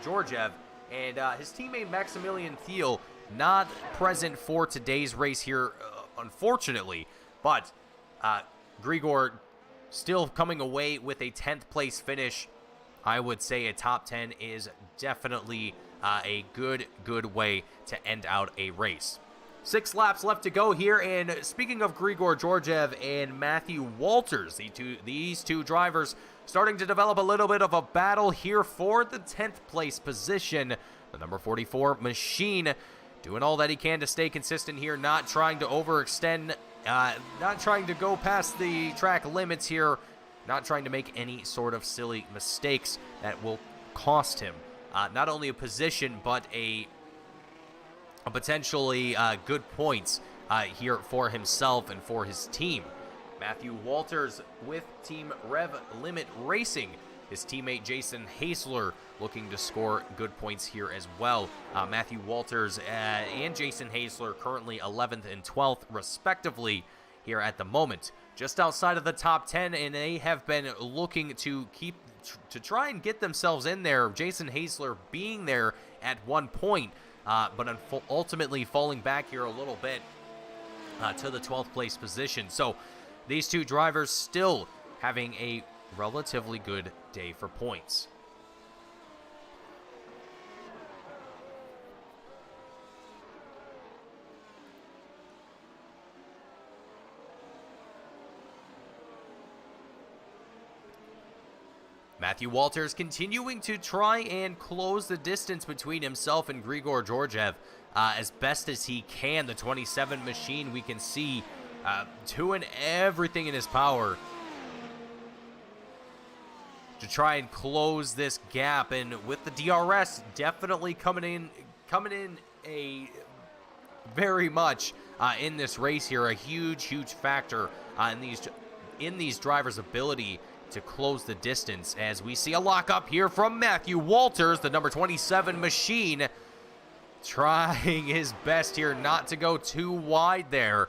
Georgiev and his teammate Maximilian Thiel, not present for today's race here, unfortunately, but Grigor still coming away with a 10th place finish. I would say a top 10 is definitely a good way to end out a race. 6 laps left to go here, and speaking of Grigor Georgiev and Matthew Walters, these two drivers starting to develop a little bit of a battle here for the 10th place position. The number 44 machine doing all that he can to stay consistent here, not trying to overextend, not trying to go past the track limits here, not trying to make any sort of silly mistakes that will cost him not only a position, but a potentially good points here for himself and for his team. Matthew Walters with Team Rev Limit Racing. His teammate Jason Hasler looking to score good points here as well. Matthew Walters and Jason Hasler currently 11th and 12th respectively here at the moment. Just outside of the top 10, and they have been looking to try and get themselves in there. Jason Hasler being there at one point, but ultimately falling back here a little bit to the 12th place position. So these two drivers still having a relatively good day for points. Matthew Walters continuing to try and close the distance between himself and Grigor Georgiev as best as he can. The 27 machine, we can see doing everything in his power to try and close this gap, and with the DRS definitely coming in a very much in this race here, a huge factor in these drivers' ability to close the distance, as we see a lockup here from Matthew Walters, the number 27 machine, trying his best here not to go too wide there,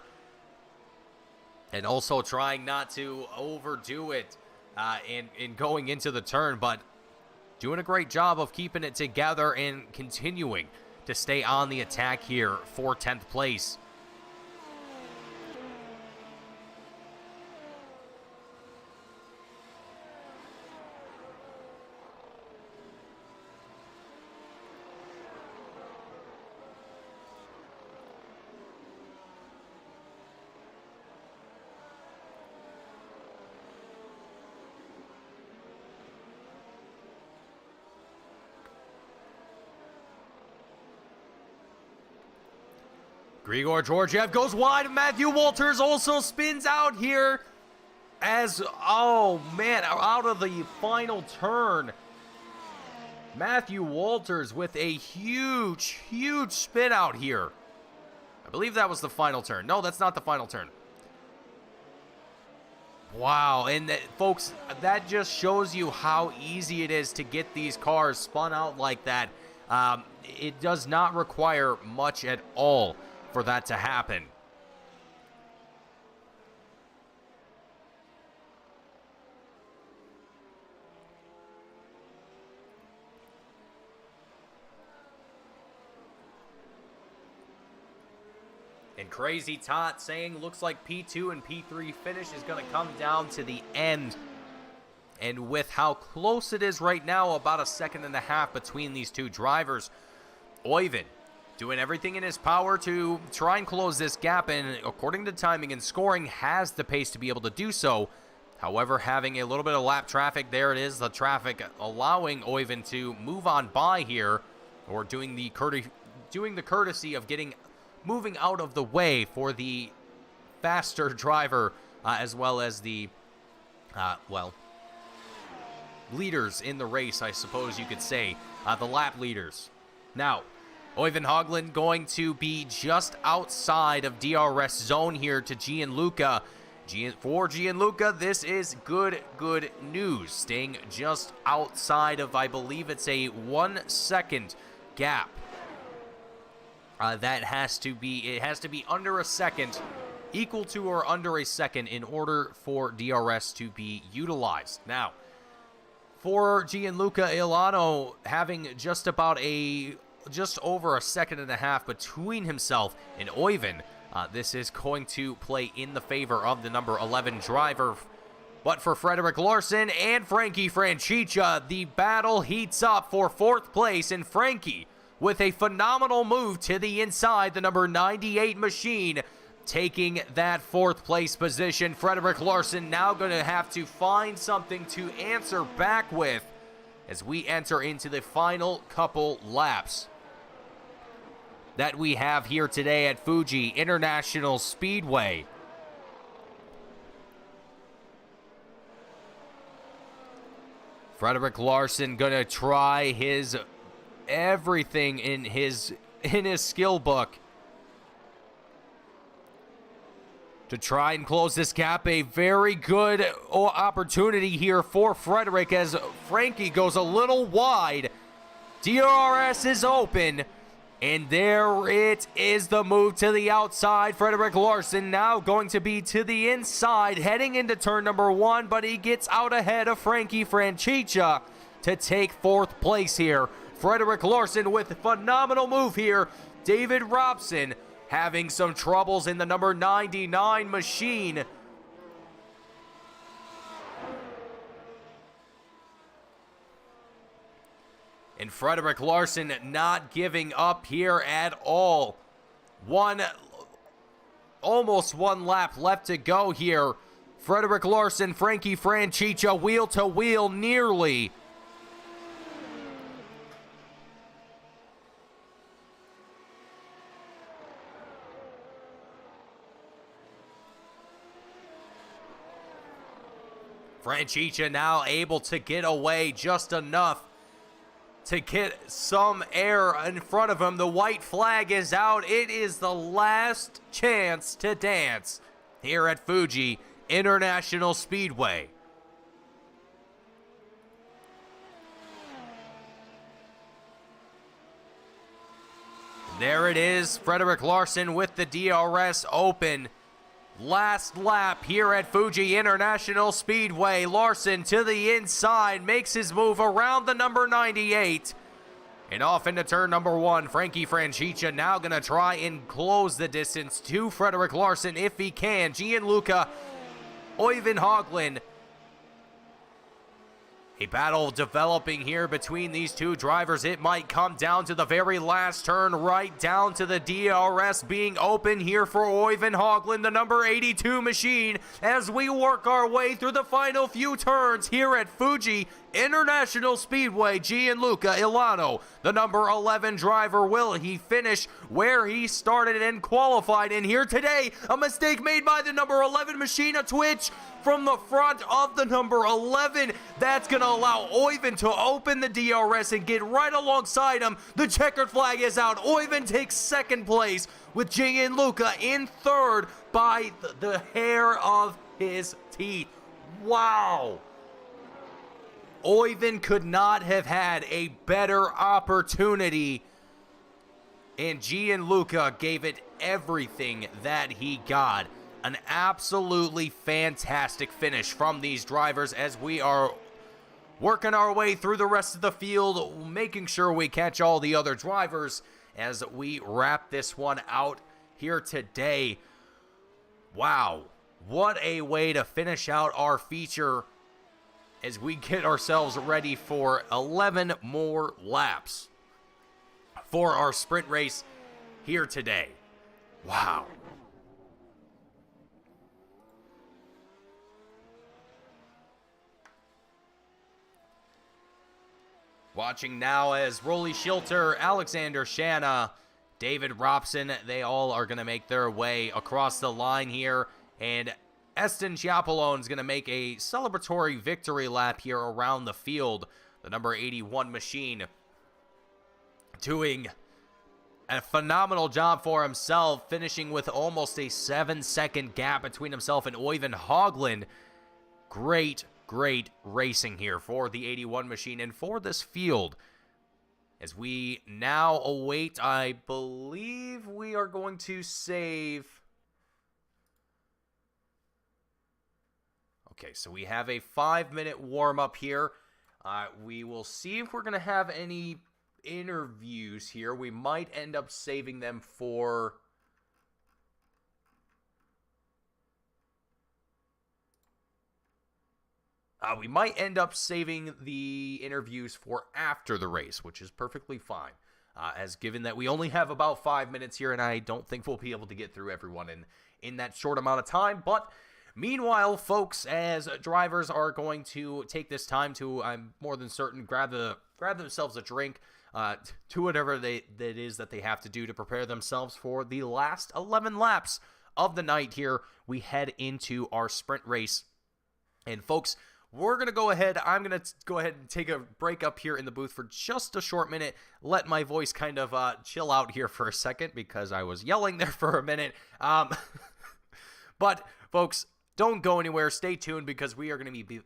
and also trying not to overdo it in going into the turn, but doing a great job of keeping it together and continuing to stay on the attack here for 10th place. Grigor Georgiev goes wide. Matthew Walters also spins out here as, oh man, out of the final turn. Matthew Walters with a huge spin out here. I believe that was the final turn. No, that's not the final turn. Wow, and folks, that just shows you how easy it is to get these cars spun out like that. It does not require much at all for that to happen. And Crazy Tot saying looks like P2 and P3 finish is going to come down to the end. And with how close it is right now, about a second and a half between these two drivers, Oyvind doing everything in his power to try and close this gap, and according to timing and scoring, has the pace to be able to do so. However, having a little bit of lap traffic, there it is, the traffic allowing Oyvind to move on by here, or doing the courtesy of moving out of the way for the faster driver, as well as the, leaders in the race, I suppose you could say, the lap leaders. Now, Oyvind Haugland going to be just outside of DRS zone here to Gianluca. For Gianluca, this is good news. Staying just outside of, I believe it's a 1 second gap. It has to be under a second, equal to or under a second, in order for DRS to be utilized. Now, for Gianluca Ilano, having just over a second and a half between himself and Oyvind, this is going to play in the favor of the number 11 driver. But for Frederick Larson and Frankie Francica, the battle heats up for 4th place, and Frankie with a phenomenal move to the inside, the number 98 machine taking that 4th place position. Frederick Larson now going to have to find something to answer back with as we enter into the final couple laps that we have here today at Fuji International Speedway. Frederick Larson gonna try his everything in his skill book to try and close this gap. A very good opportunity here for Frederick as Frankie goes a little wide. DRS is open, and there it is, the move to the outside. Frederick Larson now going to be to the inside, heading into turn number 1, but he gets out ahead of Frankie Francicia to take 4th place here. Frederick Larson with a phenomenal move here. David Robson having some troubles in the number 99 machine. And Frederick Larson not giving up here at all. Almost one lap left to go here. Frederick Larson, Frankie Francicia, wheel to wheel nearly. Francicia now able to get away just enough to get some air in front of him. The white flag is out. It is the last chance to dance here at Fuji International Speedway. There it is, Frederick Larson with the DRS open. Last lap here at Fuji International Speedway. Larson to the inside, makes his move around the number 98. And off into turn number 1. Frankie Francicia now going to try and close the distance to Frederick Larson if he can. Gianluca Oyvind Haugland. A battle developing here between these two drivers. It might come down to the very last turn, right down to the DRS being open here for Oyvind Haugland, the number 82 machine, as we work our way through the final few turns here at Fuji International Speedway. Gianluca Ilano, the number 11 driver, will he finish where he started and qualified in here today? A mistake made by the number 11 machine, a twitch from the front of the number 11. That's going to allow Oyvind to open the DRS and get right alongside him. The checkered flag is out. Oyvind takes 2nd place with Gianluca in 3rd by the hair of his teeth. Wow. Oyvind could not have had a better opportunity, and Gianluca gave it everything that he got. An absolutely fantastic finish from these drivers as we are working our way through the rest of the field, making sure we catch all the other drivers as we wrap this one out here today. Wow, what a way to finish out our feature as we get ourselves ready for 11 more laps for our sprint race here today. Wow. Watching now as Rolly Schilter, Alexander Shanna, David Robson, they all are going to make their way across the line here. And Eston Chiapolone is going to make a celebratory victory lap here around the field. The number 81 machine doing a phenomenal job for himself, finishing with almost a 7-second gap between himself and Oyvind Haugland. Great racing here for the 81 machine and for this field. As we now await, I believe we are going to save. Okay, so we have a 5-minute warm-up here. We will see if we're going to have any interviews here. We might end up saving them for... we might end up saving the interviews for after the race, which is perfectly fine. As given that we only have about 5 minutes here, and I don't think we'll be able to get through everyone in that short amount of time. But meanwhile, folks, as drivers are going to take this time to, I'm more than certain, grab themselves a drink, do whatever that is that they have to do to prepare themselves for the last 11 laps of the night here. We head into our sprint race. And folks, we're going to go ahead. I'm going to go ahead and take a break up here in the booth for just a short minute. Let my voice kind of chill out here for a second because I was yelling there for a minute. But But, folks, don't go anywhere. Stay tuned because we are going to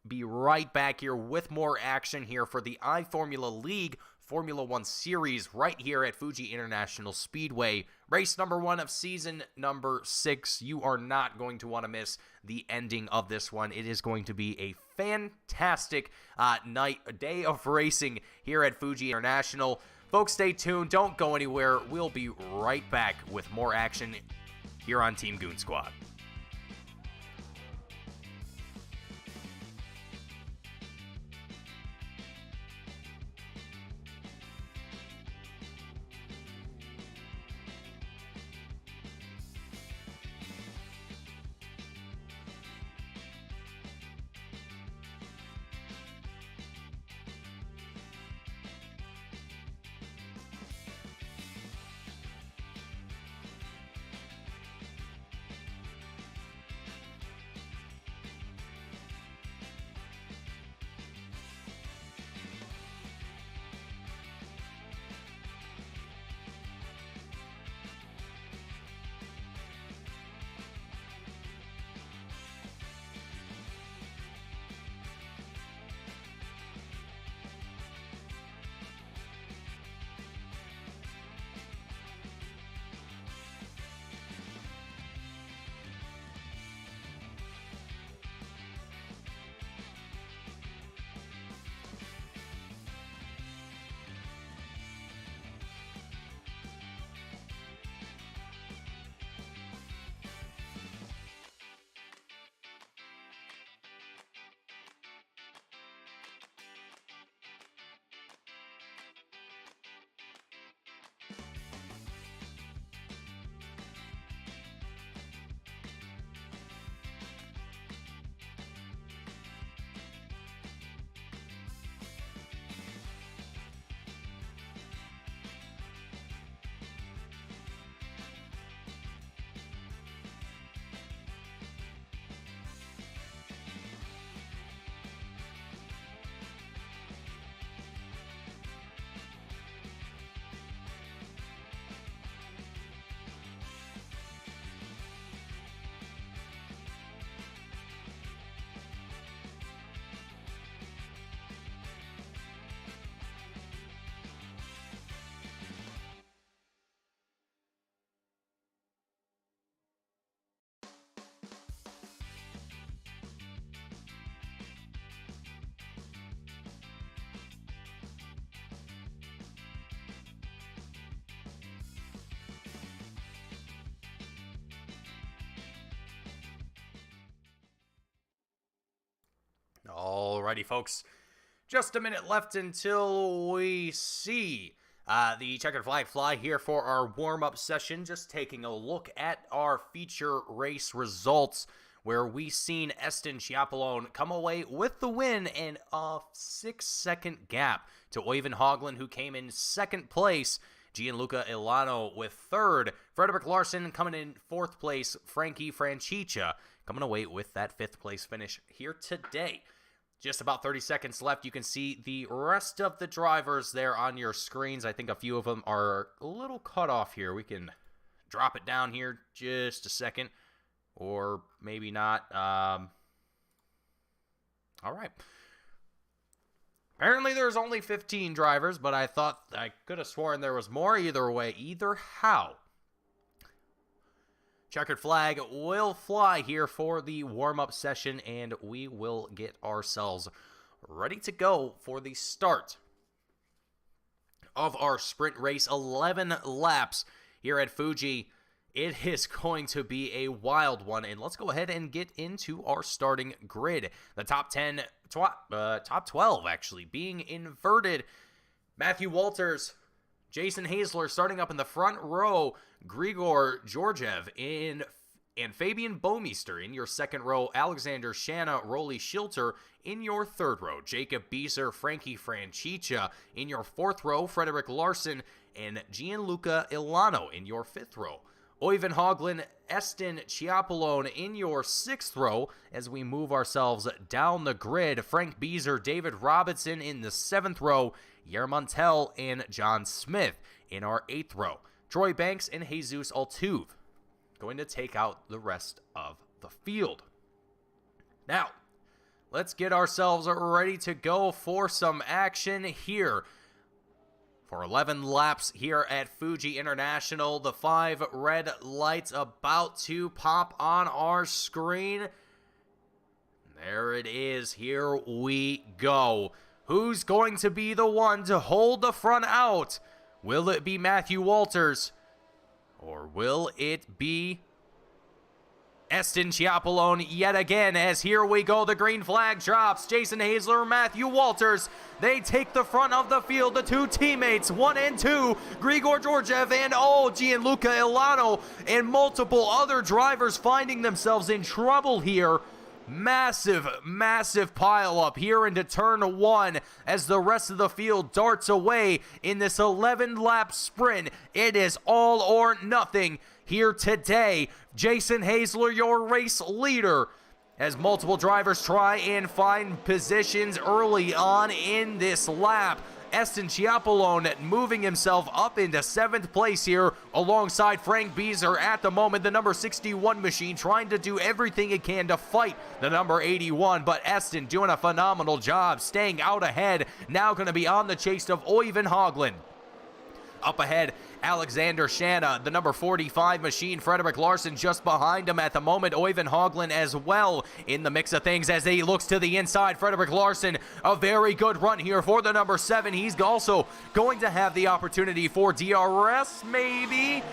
be right back here with more action here for the iFormula League Formula One Series right here at Fuji International Speedway. Race number 1 of season number 6. You are not going to want to miss the ending of this one. It is going to be a fantastic day of racing here at Fuji International. Folks, stay tuned. Don't go anywhere. We'll be right back with more action here on Team Goon Squad. Alrighty, folks. Just a minute left until we see the checkered flag fly here for our warm-up session. Just taking a look at our feature race results, where we seen Eston Chiapolone come away with the win in a 6-second gap to Oyvind Haugland, who came in second place. Gianluca Ilano with third. Frederick Larson coming in fourth place. Frankie Francicia coming away with that fifth place finish here today. Just about 30 seconds left. You can see the rest of the drivers there on your screens. I think a few of them are a little cut off here. We can drop it down here just a second, or maybe not. All right. Apparently there's only 15 drivers, but I thought I could have sworn there was more. Either way, either how, checkered flag will fly here for the warm-up session, and we will get ourselves ready to go for the start of our sprint race. 11 laps here at Fuji. It is going to be a wild one, and let's go ahead and get into our starting grid. The top 12 actually being inverted. Matthew Walters, Jason Hazler starting up in the front row, Grigor Georgiev and Fabian Baumeister in your second row, Alexander Shanna, Rolly Schilter in your third row, Jacob Beeser, Frankie Francicia in your fourth row, Frederick Larson and Gianluca Ilano in your fifth row. Oyvind Haugland, Eston Chiapolone in your sixth row as we move ourselves down the grid. Frank Beeser, David Robinson in the seventh row, Yermontel and John Smith in our eighth row. Troy Banks and Jesus Altuve going to take out the rest of the field. Now, let's get ourselves ready to go for some action here. For 11 laps here at Fuji International, the 5 red lights about to pop on our screen. There it is. Here we go. Who's going to be the one to hold the front out? Will it be Matthew Walters? Or will it be Eston Chiapolone yet again? As here we go, the green flag drops. Jason Hazler, Matthew Walters, they take the front of the field. The two teammates, 1 and 2, Grigor Georgiev and Gianluca Ilano, and multiple other drivers finding themselves in trouble here. Massive, massive pile up here into turn 1 as the rest of the field darts away in this 11-lap sprint. It is all or nothing here today. Jason Hazler, your race leader, as multiple drivers try and find positions early on in this lap. Eston Chiapolone moving himself up into 7th place here alongside Frank Beezer at the moment. The number 61 machine trying to do everything it can to fight the number 81, but Eston doing a phenomenal job staying out ahead. Now going to be on the chase of Oyvind Haugland. Up ahead, Alexander Shanna, the number 45 machine. Frederick Larson just behind him at the moment. Oyvind Haugland as well in the mix of things as he looks to the inside. Frederick Larson, a very good run here for the number 7. He's also going to have the opportunity for DRS, maybe?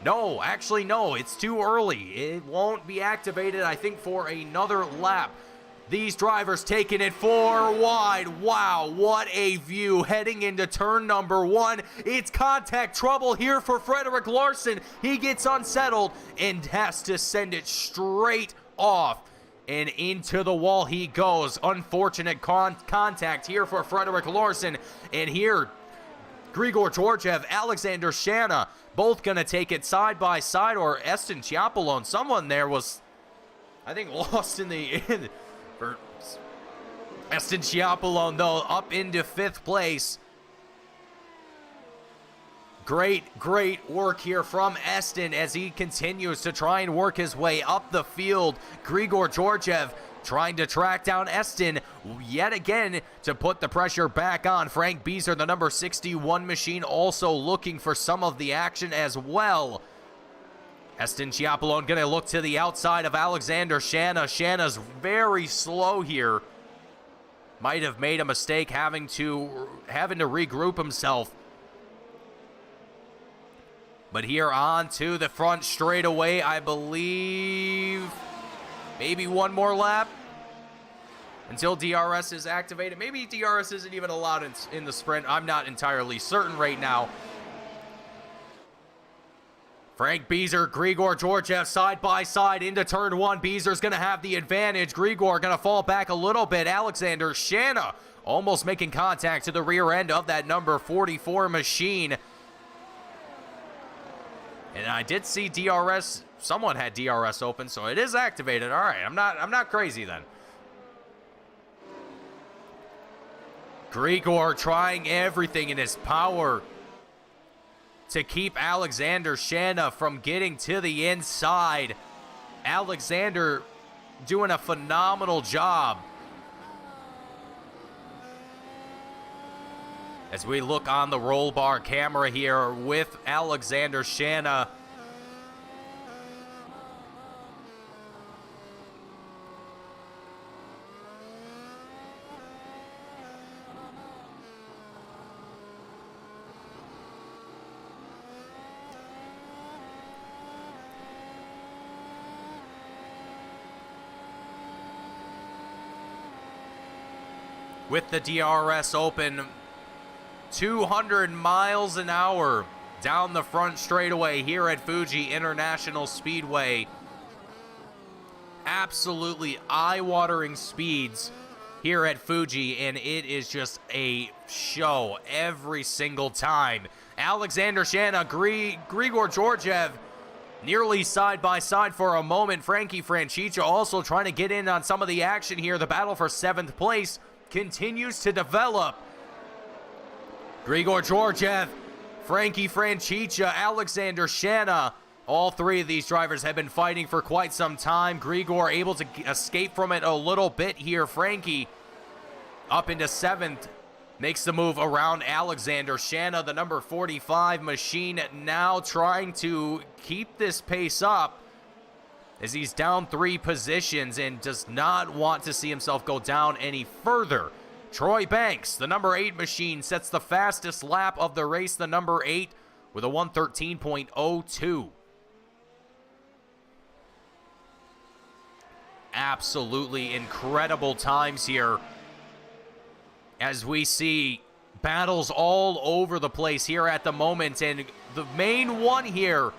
No, actually, no. It's too early. It won't be activated, I think, for another lap. These drivers taking it 4 wide. Wow, what a view heading into turn number 1. It's contact trouble here for Frederick Larson. He gets unsettled and has to send it straight off. And into the wall he goes. Unfortunate contact here for Frederick Larson. And here, Grigor Georgiev, Alexander Shanna, both going to take it side by side. Or Eston Chiapolone. Someone there was, I think, lost in the... For Eston Chiapolone, though, up into 5th place. Great work here from Eston as he continues to try and work his way up the field. Grigor Georgiev trying to track down Eston yet again to put the pressure back on. Frank Beezer, the number 61 machine, also looking for some of the action as well. Eston Chiapolone going to look to the outside of Alexander Shanna. Shanna's very slow here. Might have made a mistake having to regroup himself. But here on to the front straightaway, I believe maybe one more lap until DRS is activated. Maybe DRS isn't even allowed in the sprint. I'm not entirely certain right now. Frank Beezer, Grigor Georgiev side by side into turn 1. Beezer's going to have the advantage. Grigor going to fall back a little bit. Alexander Shanna almost making contact to the rear end of that number 44 machine. And I did see DRS. Someone had DRS open, so it is activated. All right, I'm not crazy then. Grigor trying everything in his power to keep Alexander Shanna from getting to the inside. Alexander doing a phenomenal job. As we look on the roll bar camera here with Alexander Shanna. With the DRS open, 200 miles an hour down the front straightaway here at Fuji International Speedway. Absolutely eye-watering speeds here at Fuji, and it is just a show every single time. Alexander Shanna, Grigor Georgiev nearly side by side for a moment. Frankie Francica also trying to get in on some of the action here. The battle for 7th place continues to develop. Grigor Georgiev, Frankie Francica, Alexander Shanna All three of these drivers have been fighting for quite some time. Grigor able to escape from it a little bit here. Frankie up into 7th. Makes the move around Alexander Shanna, the number 45 machine, now trying to keep this pace up as he's down 3 positions and does not want to see himself go down any further. Troy Banks, the number 8 machine, sets the fastest lap of the race, the number 8, with a 1:13.02. Absolutely incredible times here as we see battles all over the place here at the moment. And the main one here,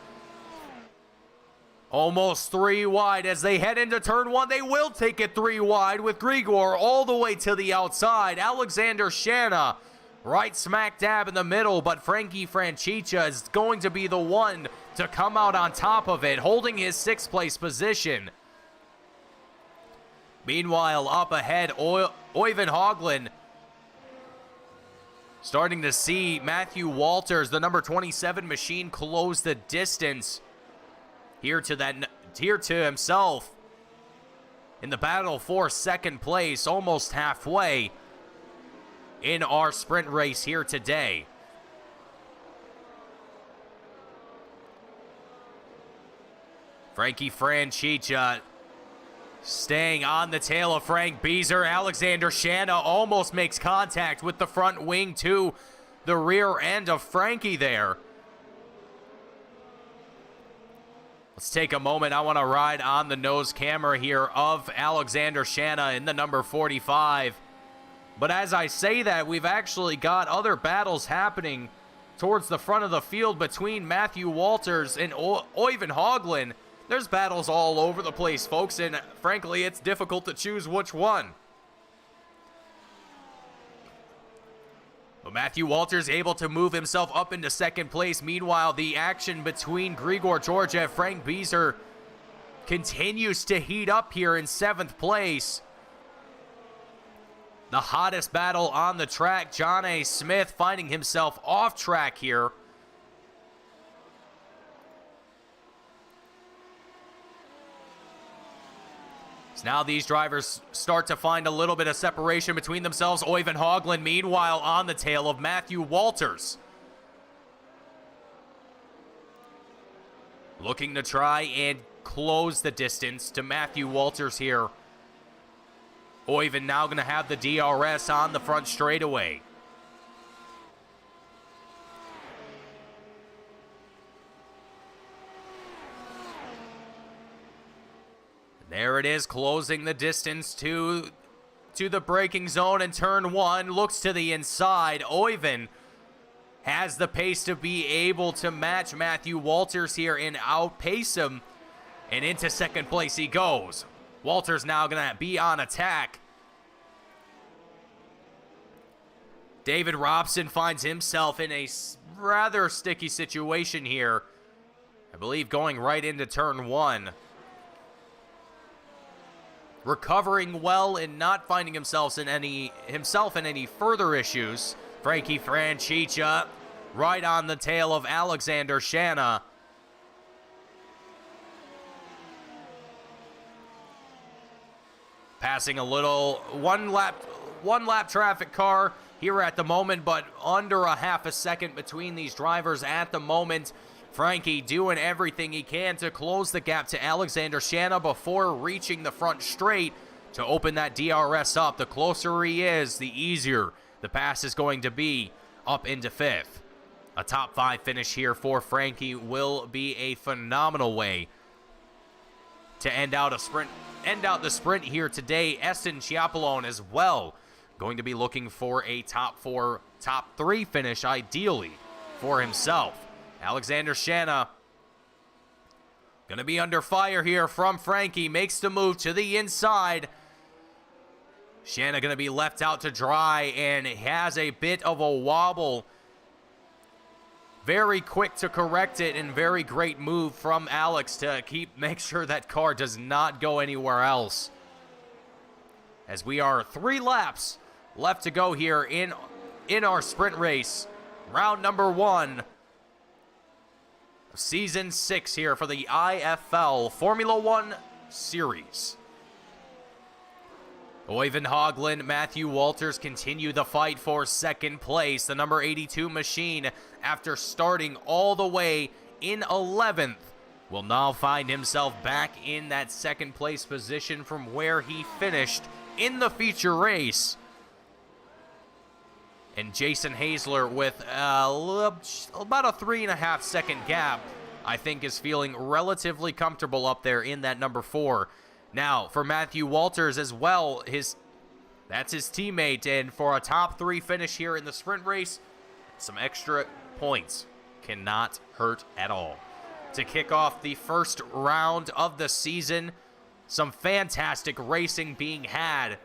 almost 3 wide as they head into turn 1. They will take it 3 wide with Grigor all the way to the outside. Alexander Shanna right smack dab in the middle, but Frankie Francica is going to be the one to come out on top of it, holding his 6th place position. Meanwhile, up ahead, Oyvind Haugland starting to see Matthew Walters, the number 27 machine, close the distance here to himself in the battle for 2nd place, almost halfway in our sprint race here today. Frankie Francica staying on the tail of Frank Beezer. Alexander Shanna almost makes contact with the front wing to the rear end of Frankie there. Let's take a moment. I want to ride on the nose camera here of Alexander Shanna in the number 45. But as I say that, we've actually got other battles happening towards the front of the field between Matthew Walters and Oyvind Haugland. There's battles all over the place, folks, and frankly, it's difficult to choose which one. But Matthew Walters able to move himself up into 2nd place. Meanwhile, the action between Grigor Georgiev, Frank Beezer continues to heat up here in 7th place. The hottest battle on the track, John A. Smith finding himself off track here. So now these drivers start to find a little bit of separation between themselves. Oyvind Haugland, meanwhile, on the tail of Matthew Walters. Looking to try and close the distance to Matthew Walters here. Oyvind now going to have the DRS on the front straightaway. There it is, closing the distance to the braking zone in turn 1. Looks to the inside. Oyvind has the pace to be able to match Matthew Walters here and outpace him. And into 2nd place he goes. Walters now going to be on attack. David Robson finds himself in a rather sticky situation here. I believe going right into turn 1. Recovering well and not finding himself in any further issues. Frankie Francica right on the tail of Alexander Shanna. Passing a little one lap traffic car here at the moment, but under a half a second between these drivers at the moment. Frankie doing everything he can to close the gap to Alexander Shanna before reaching the front straight to open that DRS up. The closer he is, the easier the pass is going to be up into 5th. A top 5 finish here for Frankie will be a phenomenal way to end out the sprint here today. Eston Chiapolone as well going to be looking for a top 4, top 3 finish ideally for himself. Alexander Shanna going to be under fire here from Frankie. Makes the move to the inside. Shanna going to be left out to dry and has a bit of a wobble. Very quick to correct it and very great move from Alex to make sure that car does not go anywhere else. As we are 3 laps left to go here in our sprint race. Round number 1. Season 6 here for the IFL Formula 1 Series. Øyvind Haugland, Matthew Walters continue the fight for second place. The number 82 machine, after starting all the way in 11th, will now find himself back in that second place position from where he finished in the feature race. And Jason Hazler, with about a 3.5 second gap, I think is feeling relatively comfortable up there in that number 4. Now, for Matthew Walters as well, that's his teammate, and for a top 3 finish here in the sprint race, some extra points cannot hurt at all. To kick off the first round of the season, some fantastic racing being had,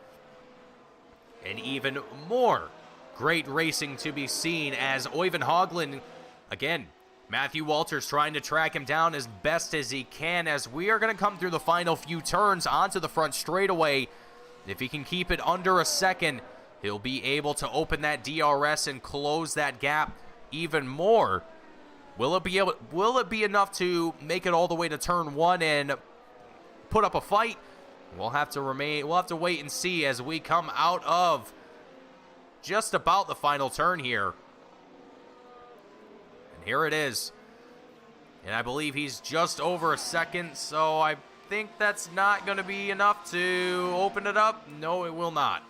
and even more great racing to be seen as Øyvind Haugland, again, Matthew Walters trying to track him down as best as he can as we are going to come through the final few turns onto the front straightaway. If he can keep it under a second, he'll be able to open that DRS and close that gap even more. Will it be enough to make it all the way to turn 1 and put up a fight? We'll have to wait and see as we come out of just about the final turn here. And here it is. And I believe he's just over a second, so I think that's not going to be enough to open it up. No, it will not.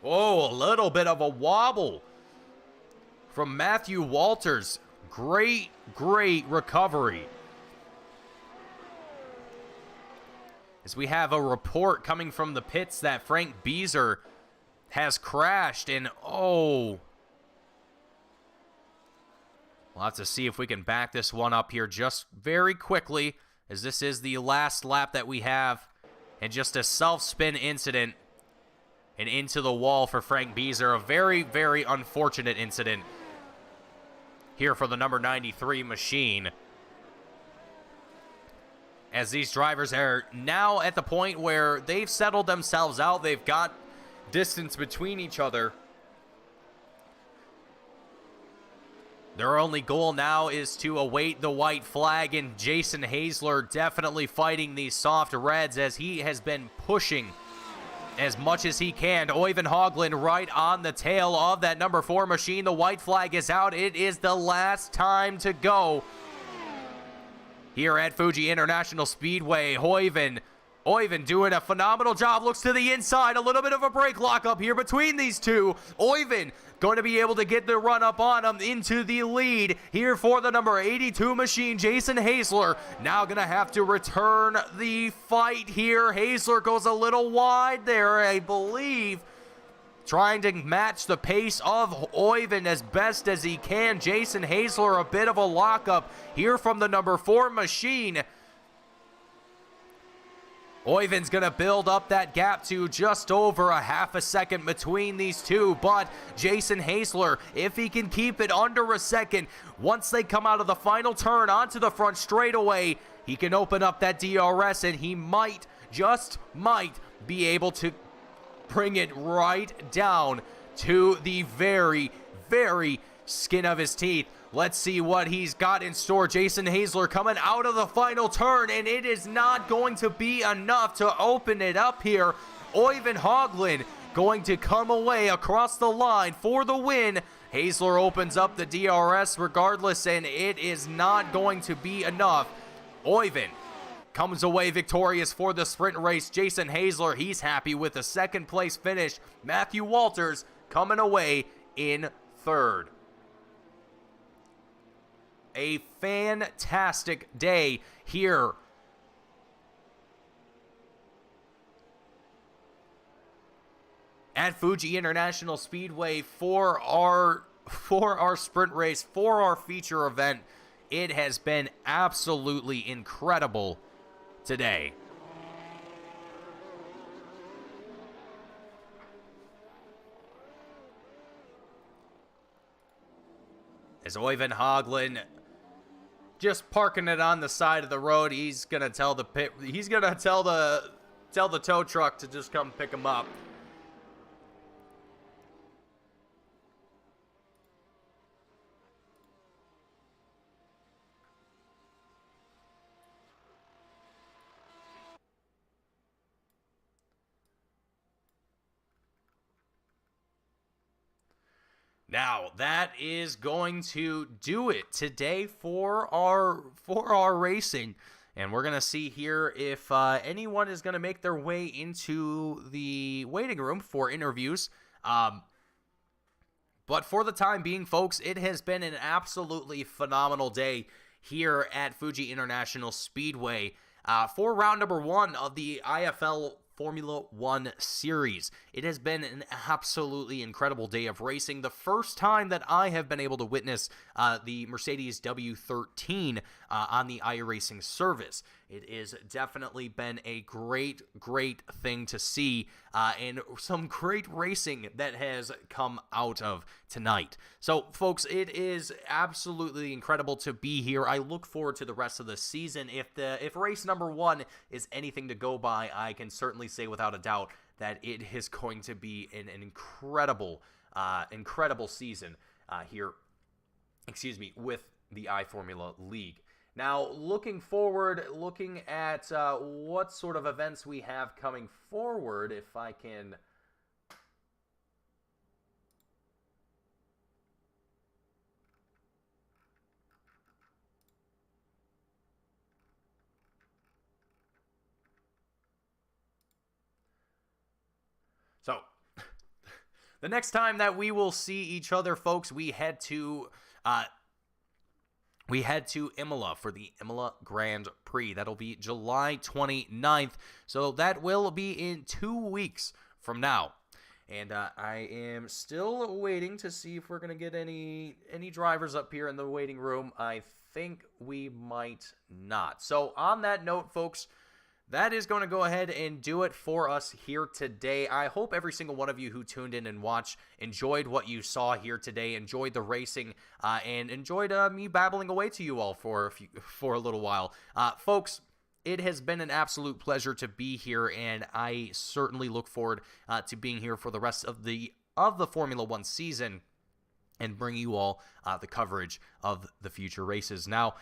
Oh, a little bit of a wobble from Matthew Walters. Great recovery. As we have a report coming from the pits that Frank Beezer has crashed, and we'll have to see if we can back this one up here just very quickly, as this is the last lap that we have, and just a self-spin incident and into the wall for Frank Beezer. A very unfortunate incident here for the number 93 machine, as these drivers are now at the point where they've settled themselves out. They've got distance between each other. Their only goal now is to await the white flag, and Jason Hazler definitely fighting these soft reds as he has been pushing as much as he can. Øyvind Haugland right on the tail of that number 4 machine. The white flag is out. It is the last time to go here at Fuji International Speedway. Øyvind doing a phenomenal job. Looks to the inside. A little bit of a brake lockup here between these two. Øyvind going to be able to get the run up on him into the lead here for the number 82 machine. Jason Hazler now going to have to return the fight here. Hazler goes a little wide there, I believe, trying to match the pace of Øyvind as best as he can. Jason Hazler, a bit of a lockup here from the number 4 machine. Øyvind's going to build up that gap to just over a half a second between these two, but Jason Hazler, if he can keep it under a second, once they come out of the final turn onto the front straightaway, he can open up that DRS, and he might, just might, be able to bring it right down to the very skin of his teeth. Let's see what he's got in store. Jason Hazler coming out of the final turn, and it is not going to be enough to open it up here. Øyvind Haugland going to come away across the line for the win. Hazler opens up the DRS regardless, and it is not going to be enough. Øyvind comes away victorious for the sprint race. Jason Hazler, he's happy with a second place finish. Matthew Walters coming away in third. A fantastic day here at Fuji International Speedway for our sprint race, for our feature event. It has been absolutely incredible today. As Øyvind Haugland just parking it on the side of the road. He's gonna tell the tow truck to just come pick him up. Now, that is going to do it today for our racing. And we're going to see here if anyone is going to make their way into the waiting room for interviews. But for the time being, folks, it has been an absolutely phenomenal day here at Fuji International Speedway for round number 1 of the IFL Formula 1 series. It has been an absolutely incredible day of racing. The first time that I have been able to witness the Mercedes W13 on the iRacing service. It has definitely been a great thing to see and some great racing that has come out of tonight. So, folks, it is absolutely incredible to be here. I look forward to the rest of the season. If race number 1 is anything to go by, I can certainly say without a doubt that it is going to be an incredible season here, with the iFormula League. Now, looking forward, looking at what sort of events we have coming forward, if I can... So, the next time that we will see each other, folks, we head to Imola for the Imola Grand Prix. That'll be July 29th. So that will be in 2 weeks from now. And I am still waiting to see if we're going to get any drivers up here in the waiting room. I think we might not. So on that note, folks, that is going to go ahead and do it for us here today. I hope every single one of you who tuned in and watched enjoyed what you saw here today, enjoyed the racing, and enjoyed me babbling away to you all for a little while. Folks, it has been an absolute pleasure to be here, and I certainly look forward to being here for the rest of the Formula 1 season and bring you all the coverage of the future races. Now,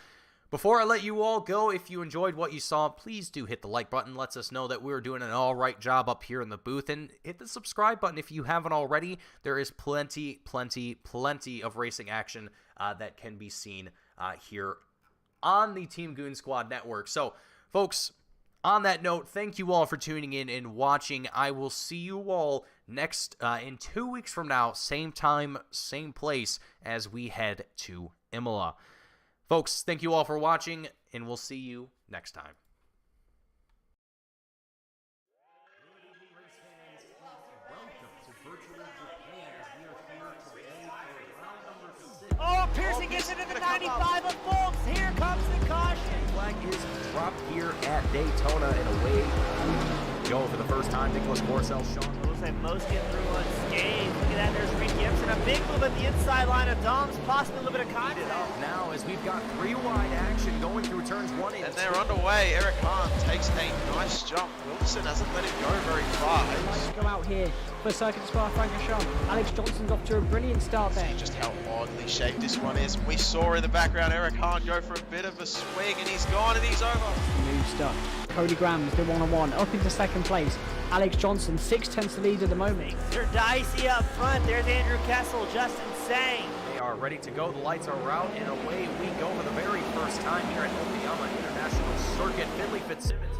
before I let you all go, if you enjoyed what you saw, please do hit the like button. Lets us know that we're doing an all right job up here in the booth. And hit the subscribe button if you haven't already. There is plenty of racing action that can be seen here on the Team Goon Squad Network. So, folks, on that note, thank you all for tuning in and watching. I will see you all next in 2 weeks from now, same time, same place, as we head to Imola. Folks, thank you all for watching, and we'll see you next time. Oh, Pearson gets into the 95 of Folks. Here comes the caution. Flag is dropped here at Daytona, and away we go for the first time. Nicholas Morcel, Sean. Looks like most get through unscathed. Look at that, there's Reed Gibson. A big move at the inside line of Dom's, possibly a little bit of contact. Now, as we've got 3 wide action going through turns 1 and 2. And they're underway. Eric Hahn takes a nice jump. Wilson hasn't let him go very far. Nice to go out here for Circuit Spa Francorchamps. Alex Johnson's off to a brilliant start there. See just how oddly shaped this one is. We saw in the background Eric Hahn go for a bit of a swing, and he's gone and he's over. Smooth stuff. Cody Graham's the 1-on-1 up into second place. Alex Johnson 6/10 lead at the moment. They're dicey up front. There's Andrew Kessel, just insane. They are ready to go. The lights are out, and away we go for the very first time here at Okayama International Circuit. Finley Fitzsimmons.